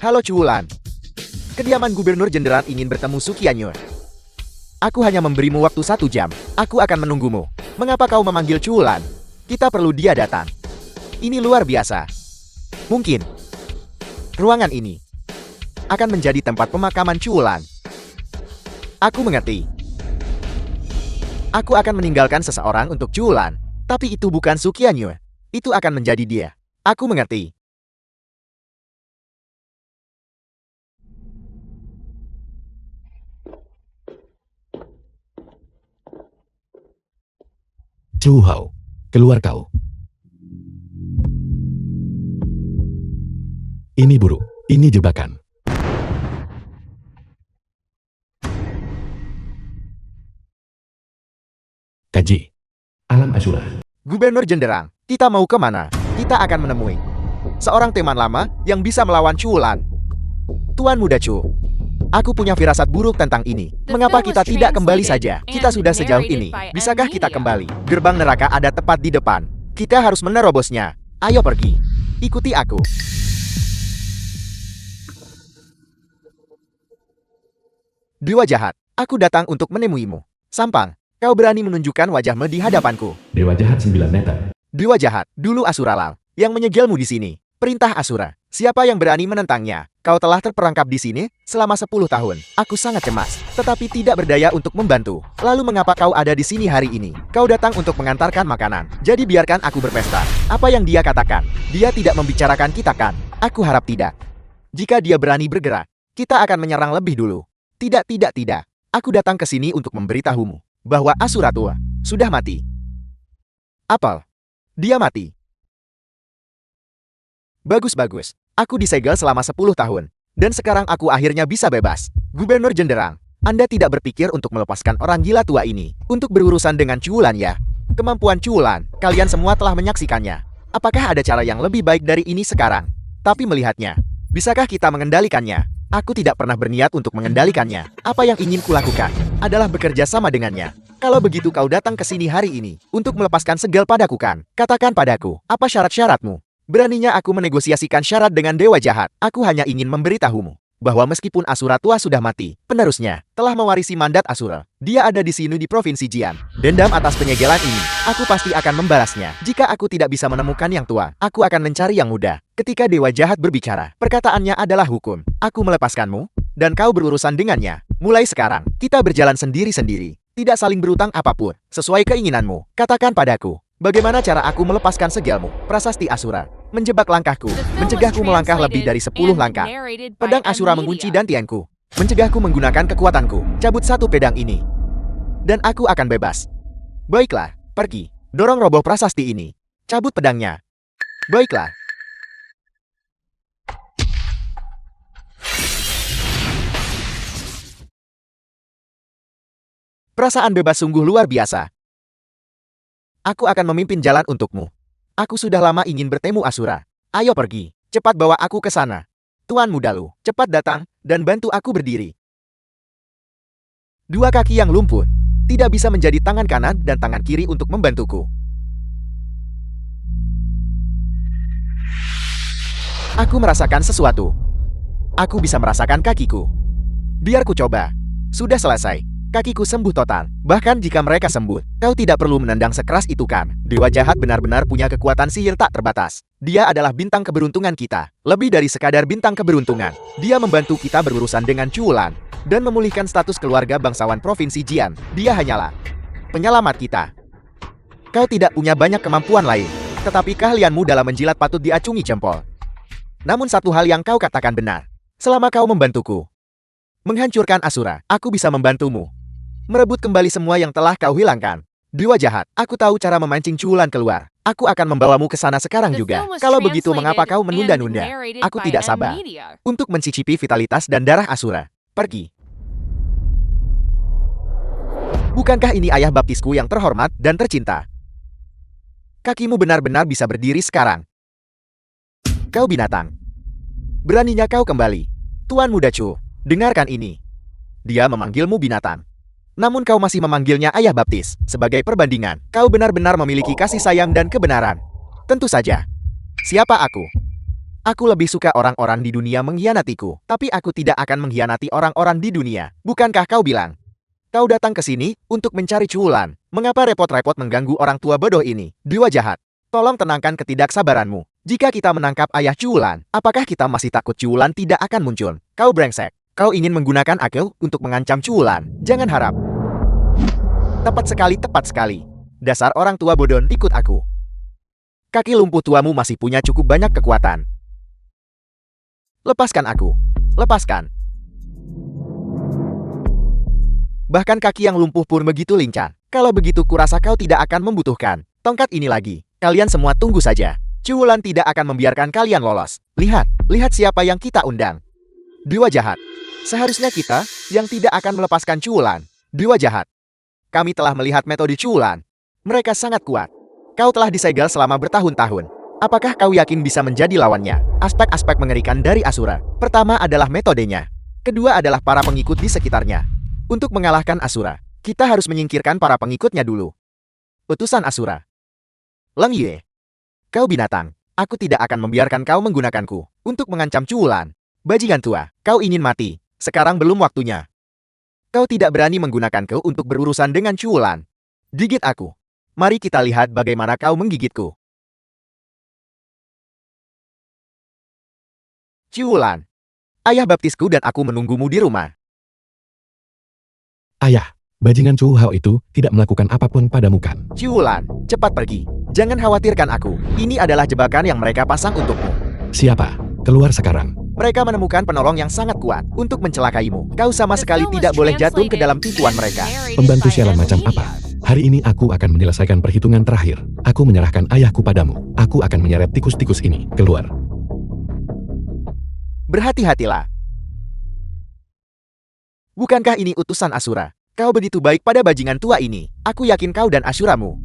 Halo Culan. Kediaman Gubernur Jenderal ingin bertemu Sukianyu. Aku hanya memberimu waktu 1 jam. Aku akan menunggumu. Mengapa kau memanggil Culan? Kita perlu dia datang. Ini luar biasa. Mungkin ruangan ini akan menjadi tempat pemakaman Culan. Aku mengerti. Aku akan meninggalkan seseorang untuk Culan. Tapi itu bukan Sukianyu. Itu akan menjadi dia. Aku mengerti. Chu Hao, keluar kau. Ini buruk, ini jebakan. Kaji. Alam Asura. Gubernur Jenderang, kita mau kemana? Kita akan menemui seorang teman lama yang bisa melawan Chu Lan. Tuan Muda Chu, aku punya firasat buruk tentang ini. Mengapa kita tidak kembali saja? Kita sudah sejauh ini. Bisakah kita kembali? Gerbang neraka ada tepat di depan. Kita harus menerobosnya. Ayo pergi. Ikuti aku. Dewa jahat, aku datang untuk menemuimu. Sampang, kau berani menunjukkan wajahmu di hadapanku. Dewa jahat 9 meter. Dewa jahat, dulu Asura Lal, yang menyegelmu di sini. Perintah Asura, siapa yang berani menentangnya? Kau telah terperangkap di sini selama 10 tahun. Aku sangat cemas, tetapi tidak berdaya untuk membantu. Lalu mengapa kau ada di sini hari ini? Kau datang untuk mengantarkan makanan. Jadi biarkan aku berpesta. Apa yang dia katakan? Dia tidak membicarakan kita kan? Aku harap tidak. Jika dia berani bergerak, kita akan menyerang lebih dulu. Tidak. Aku datang ke sini untuk memberitahumu bahwa Asura tua sudah mati. Apel, dia mati. Bagus. Aku disegel selama 10 tahun. Dan sekarang aku akhirnya bisa bebas. Gubernur Jenderang, Anda tidak berpikir untuk melepaskan orang gila tua ini untuk berurusan dengan Chu Lan ya? Kemampuan Chu Lan, kalian semua telah menyaksikannya. Apakah ada cara yang lebih baik dari ini sekarang? Tapi melihatnya, bisakah kita mengendalikannya? Aku tidak pernah berniat untuk mengendalikannya. Apa yang ingin kulakukan adalah bekerja sama dengannya. Kalau begitu kau datang ke sini hari ini untuk melepaskan segel padaku kan? Katakan padaku, apa syarat-syaratmu? Beraninya aku menegosiasikan syarat dengan Dewa Jahat. Aku hanya ingin memberitahumu bahwa meskipun Asura tua sudah mati, penerusnya telah mewarisi mandat Asura. Dia ada di sini di Provinsi Jian. Dendam atas penyegelan ini, aku pasti akan membalasnya. Jika aku tidak bisa menemukan yang tua, aku akan mencari yang muda. Ketika Dewa Jahat berbicara, perkataannya adalah hukum. Aku melepaskanmu, dan kau berurusan dengannya. Mulai sekarang, kita berjalan sendiri-sendiri. Tidak saling berutang apapun. Sesuai keinginanmu, katakan padaku, bagaimana cara aku melepaskan segelmu? Prasasti Asura menjebak langkahku, mencegahku melangkah lebih dari 10 langkah. Pedang Asura mengunci dantianku, mencegahku menggunakan kekuatanku. Cabut satu pedang ini, dan aku akan bebas. Baiklah, pergi. Dorong roboh prasasti ini. Cabut pedangnya. Baiklah. Perasaan bebas sungguh luar biasa. Aku akan memimpin jalan untukmu. Aku sudah lama ingin bertemu Asura. Ayo pergi. Cepat bawa aku ke sana. Tuan Muda Lu, cepat datang dan bantu aku berdiri. Dua kaki yang lumpuh tidak bisa menjadi tangan kanan dan tangan kiri untuk membantuku. Aku merasakan sesuatu. Aku bisa merasakan kakiku. Biar ku coba. Sudah selesai. Kakiku sembuh total. Bahkan jika mereka sembuh, kau tidak perlu menendang sekeras itu kan? Dewa Jahat benar-benar punya kekuatan sihir tak terbatas. Dia adalah bintang keberuntungan kita. Lebih dari sekadar bintang keberuntungan. Dia membantu kita berurusan dengan Chu Lan dan memulihkan status keluarga bangsawan Provinsi Jian. Dia hanyalah penyelamat kita. Kau tidak punya banyak kemampuan lain, tetapi keahlianmu dalam menjilat patut diacungi jempol. Namun satu hal yang kau katakan benar. Selama kau membantuku menghancurkan Asura, aku bisa membantumu merebut kembali semua yang telah kau hilangkan. Dewa Jahat, aku tahu cara memancing Chu Lan keluar. Aku akan membawamu ke sana sekarang juga. Kalau begitu mengapa kau menunda-nunda? Aku tidak sabar untuk mencicipi vitalitas dan darah Asura. Pergi. Bukankah ini ayah baptisku yang terhormat dan tercinta? Kakimu benar-benar bisa berdiri sekarang. Kau binatang. Beraninya kau kembali. Tuan Muda Chu, dengarkan ini. Dia memanggilmu binatang. Namun kau masih memanggilnya ayah baptis. Sebagai perbandingan, kau benar-benar memiliki kasih sayang dan kebenaran. Tentu saja. Siapa aku? Aku lebih suka orang-orang di dunia mengkhianatiku. Tapi aku tidak akan mengkhianati orang-orang di dunia. Bukankah kau bilang? Kau datang ke sini untuk mencari Chu Lan. Mengapa repot-repot mengganggu orang tua bodoh ini? Dewa Jahat, tolong tenangkan ketidaksabaranmu. Jika kita menangkap ayah Chu Lan, apakah kita masih takut Chu Lan tidak akan muncul? Kau brengsek. Kau ingin menggunakan aku untuk mengancam Chu Lan. Jangan harap. Tepat sekali. Dasar orang tua bodoh, ikut aku. Kaki lumpuh tuamu masih punya cukup banyak kekuatan. Lepaskan aku. Lepaskan. Bahkan kaki yang lumpuh pun begitu lincah. Kalau begitu kurasa kau tidak akan membutuhkan tongkat ini lagi. Kalian semua tunggu saja. Cuwulan tidak akan membiarkan kalian lolos. Lihat siapa yang kita undang. Dewa jahat. Seharusnya kita yang tidak akan melepaskan Cuwulan. Dewa jahat. Kami telah melihat metode Cuwulan. Mereka sangat kuat. Kau telah disegel selama bertahun-tahun. Apakah kau yakin bisa menjadi lawannya? Aspek-aspek mengerikan dari Asura. Pertama adalah metodenya. Kedua adalah para pengikut di sekitarnya. Untuk mengalahkan Asura, kita harus menyingkirkan para pengikutnya dulu. Utusan Asura. Leng Yue. Kau binatang. Aku tidak akan membiarkan kau menggunakanku untuk mengancam Cuwulan. Bajingan tua, kau ingin mati. Sekarang belum waktunya. Kau tidak berani menggunakanku untuk berurusan dengan Cuwulan. Gigit aku. Mari kita lihat bagaimana kau menggigitku. Cuwulan. Ayah baptisku dan aku menunggumu di rumah. Ayah, bajingan Chu Hao itu tidak melakukan apapun padamu kan? Cuwulan, cepat pergi. Jangan khawatirkan aku. Ini adalah jebakan yang mereka pasang untukmu. Siapa? Keluar sekarang. Mereka menemukan penolong yang sangat kuat untuk mencelakaimu. Kau sama sekali tidak boleh jatuh ke dalam tipuan mereka. Pembantu sialan macam apa? Hari ini aku akan menyelesaikan perhitungan terakhir. Aku menyerahkan ayahku padamu. Aku akan menyeret tikus-tikus ini. Keluar. Berhati-hatilah. Bukankah ini utusan Asura? Kau begitu baik pada bajingan tua ini. Aku yakin kau dan Asuramu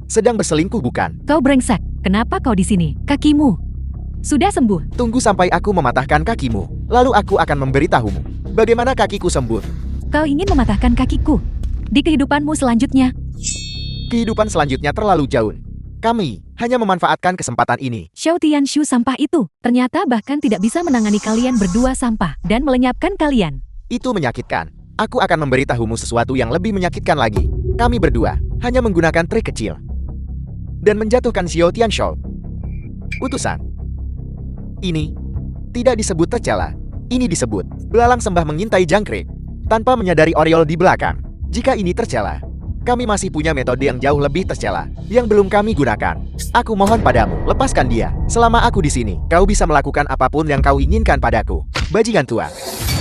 sedang berselingkuh, bukan? Kau brengsek, kenapa kau di sini? Kakimu sudah sembuh. Tunggu sampai aku mematahkan kakimu. Lalu aku akan memberitahumu bagaimana kakiku sembuh. Kau ingin mematahkan kakiku di kehidupanmu selanjutnya. Kehidupan selanjutnya terlalu jauh. Kami hanya memanfaatkan kesempatan ini. Xiao Tianshu sampah itu ternyata bahkan tidak bisa menangani kalian berdua sampah dan melenyapkan kalian. Itu menyakitkan. Aku akan memberitahumu sesuatu yang lebih menyakitkan lagi. Kami berdua hanya menggunakan trik kecil dan menjatuhkan Xiao Tianshu. Utusan. Ini tidak disebut tercela. Ini disebut belalang sembah mengintai jangkrik tanpa menyadari Oriol di belakang. Jika ini tercela, kami masih punya metode yang jauh lebih tercela yang belum kami gunakan. Aku mohon padamu, lepaskan dia. Selama aku di sini, kau bisa melakukan apapun yang kau inginkan padaku. Bajingan tua,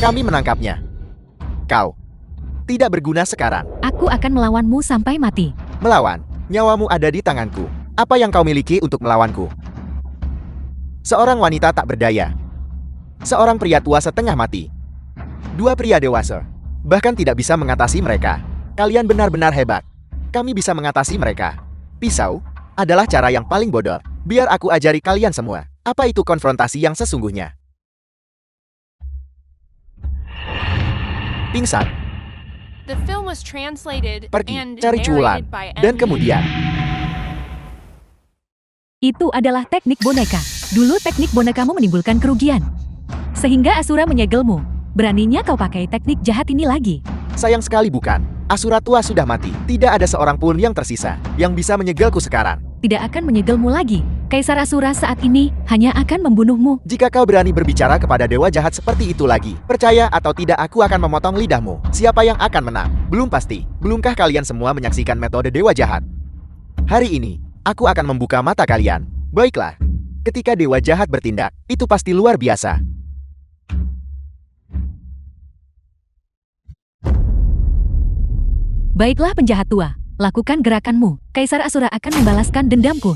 kami menangkapnya. Kau tidak berguna sekarang. Aku akan melawanmu sampai mati. Melawan, nyawamu ada di tanganku. Apa yang kau miliki untuk melawanku? Seorang wanita tak berdaya. Seorang pria tua setengah mati. Dua pria dewasa. Bahkan tidak bisa mengatasi mereka. Kalian benar-benar hebat. Kami bisa mengatasi mereka. Pisau adalah cara yang paling bodoh. Biar aku ajari kalian semua. Apa itu konfrontasi yang sesungguhnya? Pingsan. The film was translated Pergi, and cari Cuwulan. narrated by Dan M. kemudian Itu adalah teknik boneka. Dulu teknik bonekamu menimbulkan kerugian sehingga Asura menyegelmu. Beraninya kau pakai teknik jahat ini lagi. sayang sekali bukan. Asura tua sudah mati. Tidak ada seorang pun yang tersisa yang bisa menyegelku sekarang. Tidak akan menyegelmu lagi. Kaisar Asura saat ini hanya akan membunuhmu. Jika kau berani berbicara kepada dewa jahat seperti itu lagi, percaya atau tidak aku akan memotong lidahmu. Siapa yang akan menang? Belum pasti. Belumkah kalian semua menyaksikan metode dewa jahat? Hari ini, aku akan membuka mata kalian. Baiklah. Ketika dewa jahat bertindak, itu pasti luar biasa. Baiklah penjahat tua, lakukan gerakanmu. Kaisar Asura akan membalaskan dendamku.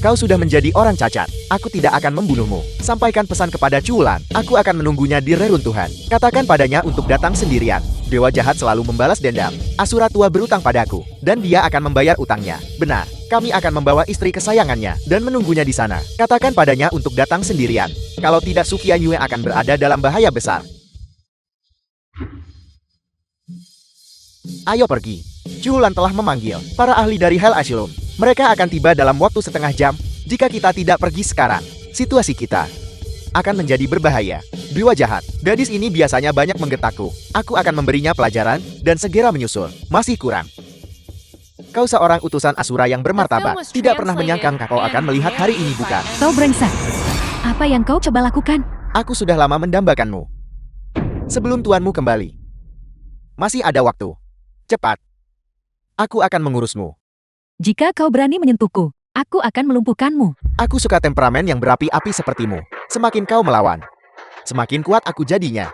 Kau sudah menjadi orang cacat. Aku tidak akan membunuhmu. Sampaikan pesan kepada Cuwulan. Aku akan menunggunya di reruntuhan. Katakan padanya untuk datang sendirian. Dewa jahat selalu membalas dendam. Asura tua berutang padaku, dan dia akan membayar utangnya. Benar, kami akan membawa istri kesayangannya dan menunggunya di sana. Katakan padanya untuk datang sendirian. Kalau tidak, Sukian Yue akan berada dalam bahaya besar. Ayo pergi. Cuwulan telah memanggil para ahli dari Hell Asylum. Mereka akan tiba dalam waktu setengah jam. Jika kita tidak pergi sekarang, situasi kita akan menjadi berbahaya. Dewa jahat, gadis ini biasanya banyak menggetakku. Aku akan memberinya pelajaran dan segera menyusul. Masih kurang. Kau seorang utusan Asura yang bermartabat. Tidak pernah menyangka kau akan melihat hari ini, bukan? Kau brengsek. Apa yang kau coba lakukan? Aku sudah lama mendambakanmu. Sebelum tuanmu kembali. Masih ada waktu. Cepat. Aku akan mengurusmu. Jika kau berani menyentuhku, aku akan melumpuhkanmu. Aku suka temperamen yang berapi-api sepertimu. Semakin kau melawan, semakin kuat aku jadinya.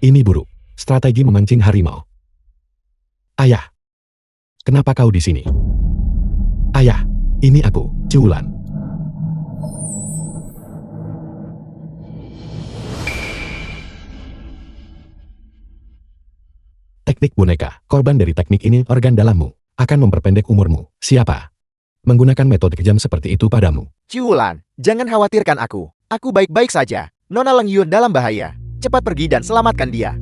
Ini buruk. Strategi memancing harimau. Ayah. Kenapa kau di sini? Ayah, ini aku, Ciulan. Teknik boneka, korban dari teknik ini organ dalammu, akan memperpendek umurmu. Siapa? Menggunakan metode kejam seperti itu padamu. Ciulan, jangan khawatirkan aku. Aku baik-baik saja. Nona Leng Yun dalam bahaya. Cepat pergi dan selamatkan dia.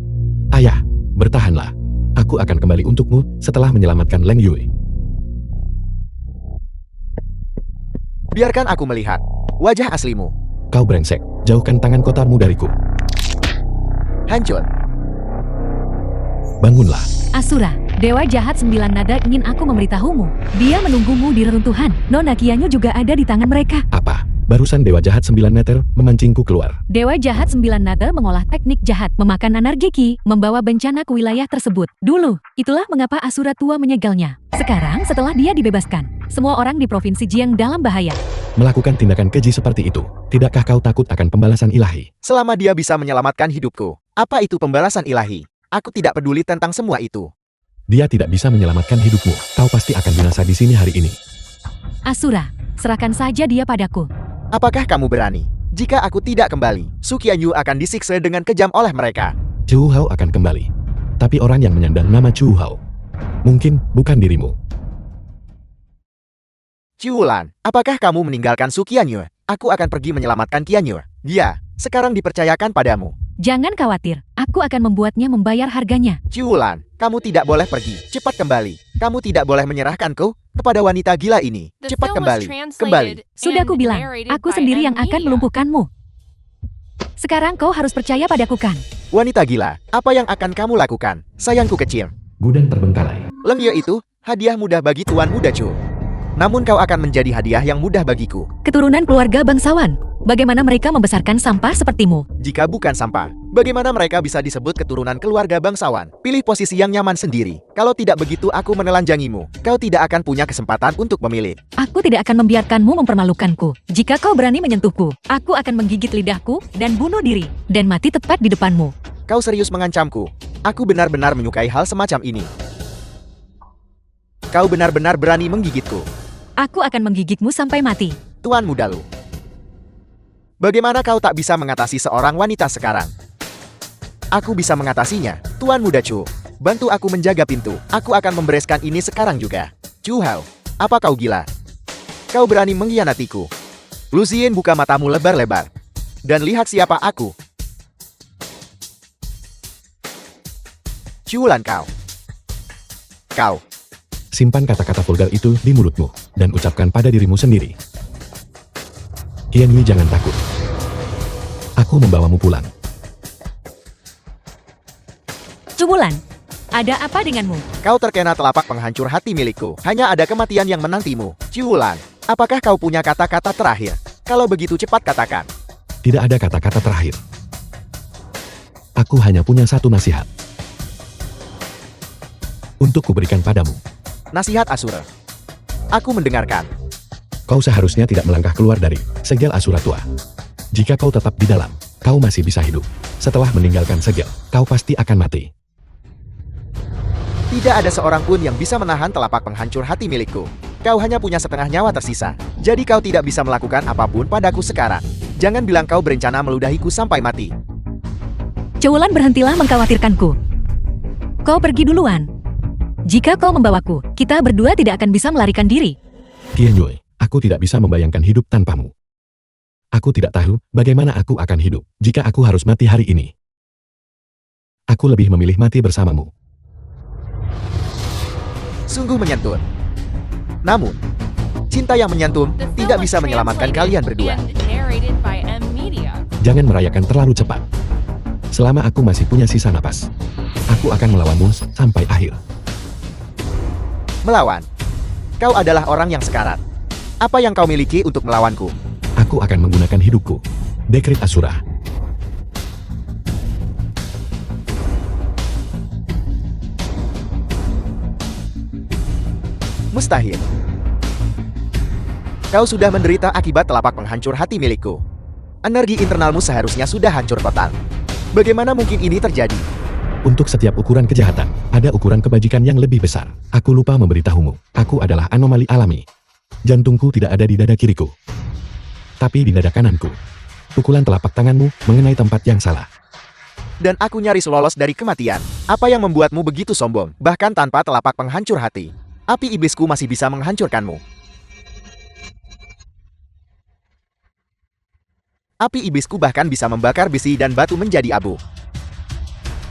Ayah, bertahanlah. Aku akan kembali untukmu setelah menyelamatkan Leng Yue. Biarkan aku melihat wajah aslimu. Kau brengsek, jauhkan tangan kotormu dariku. Hancur. Bangunlah. Asura, dewa jahat 9 nada ingin aku memberitahumu. Dia menunggumu di reruntuhan. Nona Kianyu juga ada di tangan mereka. Apa? Barusan dewa jahat 9 meter memancingku keluar. Dewa jahat 9 nada mengolah teknik jahat, memakan energi Ki, membawa bencana ke wilayah tersebut. Dulu, itulah mengapa Asura tua menyegalnya. Sekarang, setelah dia dibebaskan, semua orang di Provinsi Jiang dalam bahaya. Melakukan tindakan keji seperti itu, tidakkah kau takut akan pembalasan ilahi? Selama dia bisa menyelamatkan hidupku, apa itu pembalasan ilahi? Aku tidak peduli tentang semua itu. Dia tidak bisa menyelamatkan hidupmu. Kau pasti akan binasa di sini hari ini. Asura, serahkan saja dia padaku. Apakah kamu berani? Jika aku tidak kembali, Su Qianyu akan disiksa dengan kejam oleh mereka. Chu Hao akan kembali. Tapi orang yang menyandang nama Chu Hao, mungkin bukan dirimu. Ciulan, apakah kamu meninggalkan Su Qianyu? Aku akan pergi menyelamatkan Qianyu. Dia sekarang dipercayakan padamu. Jangan khawatir, aku akan membuatnya membayar harganya. Ciulan, kamu tidak boleh pergi. Cepat kembali. Kamu tidak boleh menyerahkanku kepada wanita gila ini. The Cepat film was kembali. Kembali. translated Sudah and ku bilang, narrated aku by sendiri yang M. akan Media. melumpuhkanmu. Sekarang kau harus percaya padaku kan? Wanita gila, apa yang akan kamu lakukan? Sayangku kecil. Gudang terbengkalai. Leng Ye itu hadiah mudah bagi Tuan Muda Chu. Namun kau akan menjadi hadiah yang mudah bagiku. Keturunan keluarga bangsawan. Bagaimana mereka membesarkan sampah sepertimu? Jika bukan sampah, bagaimana mereka bisa disebut keturunan keluarga bangsawan? Pilih posisi yang nyaman sendiri. Kalau tidak begitu aku menelanjangimu. Kau tidak akan punya kesempatan untuk memilih. Aku tidak akan membiarkanmu mempermalukanku. Jika kau berani menyentuhku, aku akan menggigit lidahku dan bunuh diri. Dan mati tepat di depanmu. Kau serius mengancamku. Aku benar-benar menyukai hal semacam ini. Kau benar-benar berani menggigitku. Aku akan menggigitmu sampai mati. Tuan Muda Lu. Bagaimana kau tak bisa mengatasi seorang wanita sekarang? Aku bisa mengatasinya. Tuan Muda Chu, bantu aku menjaga pintu. Aku akan membereskan ini sekarang juga. Chu Hao, apa kau gila? Kau berani mengkhianatiku. Lu Zien, buka matamu lebar-lebar. Dan lihat siapa aku. Ciulan kau. Kau. Simpan kata-kata vulgar itu di mulutmu, dan ucapkan pada dirimu sendiri. Qianyu, jangan takut. Aku membawamu pulang. Cubulan, ada apa denganmu? Kau terkena telapak penghancur hati milikku. Hanya ada kematian yang menantimu. Ciulan, apakah kau punya kata-kata terakhir? Kalau begitu cepat katakan. Tidak ada kata-kata terakhir. Aku hanya punya satu nasihat. Untuk kuberikan padamu. Nasihat Asura. Aku mendengarkan. Kau seharusnya tidak melangkah keluar dari segel Asura tua. Jika kau tetap di dalam, kau masih bisa hidup. Setelah meninggalkan segel, kau pasti akan mati. Tidak ada seorang pun yang bisa menahan telapak penghancur hati milikku. Kau hanya punya setengah nyawa tersisa. Jadi kau tidak bisa melakukan apapun padaku sekarang. Jangan bilang kau berencana meludahiku sampai mati. Cubulan, berhentilah mengkhawatirkanku. Kau pergi duluan. Jika kau membawaku, kita berdua tidak akan bisa melarikan diri. Qianyu, aku tidak bisa membayangkan hidup tanpamu. Aku tidak tahu bagaimana aku akan hidup jika aku harus mati hari ini. Aku lebih memilih mati bersamamu. Sungguh menyentuh. Namun, cinta yang menyentuh The film tidak was bisa menyelamatkan translated kalian berdua. and narrated by M. Media. Jangan merayakan terlalu cepat. Selama aku masih punya sisa napas, aku akan melawanmu sampai akhir. Melawan. Kau adalah orang yang sekarat. Apa yang kau miliki untuk melawanku? Aku akan menggunakan hidupku. Dekrit Asura. Mustahil. Kau sudah menderita akibat telapak penghancur hati milikku. Energi internalmu seharusnya sudah hancur total. Bagaimana mungkin ini terjadi? Untuk setiap ukuran kejahatan, ada ukuran kebajikan yang lebih besar. Aku lupa memberitahumu. Aku adalah anomali alami. Jantungku tidak ada di dada kiriku, tapi di dada kananku. Pukulan telapak tanganmu mengenai tempat yang salah. Dan aku nyaris lolos dari kematian. Apa yang membuatmu begitu sombong? Bahkan tanpa telapak penghancur hati, api iblisku masih bisa menghancurkanmu. Api iblisku bahkan bisa membakar besi dan batu menjadi abu.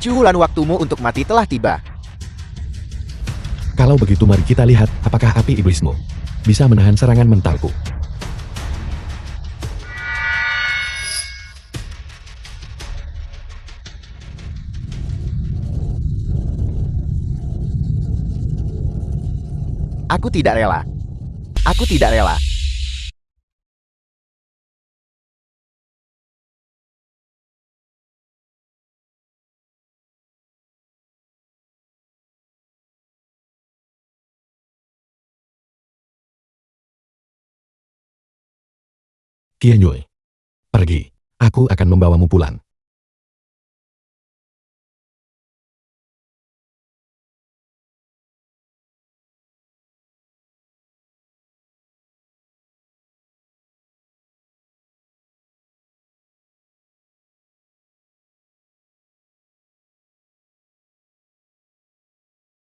Cuhulan waktumu untuk mati telah tiba. Kalau begitu mari kita lihat apakah api iblismu bisa menahan serangan mentalku. Aku tidak rela. Aku tidak rela. Qianyue, pergi. Aku akan membawamu pulang.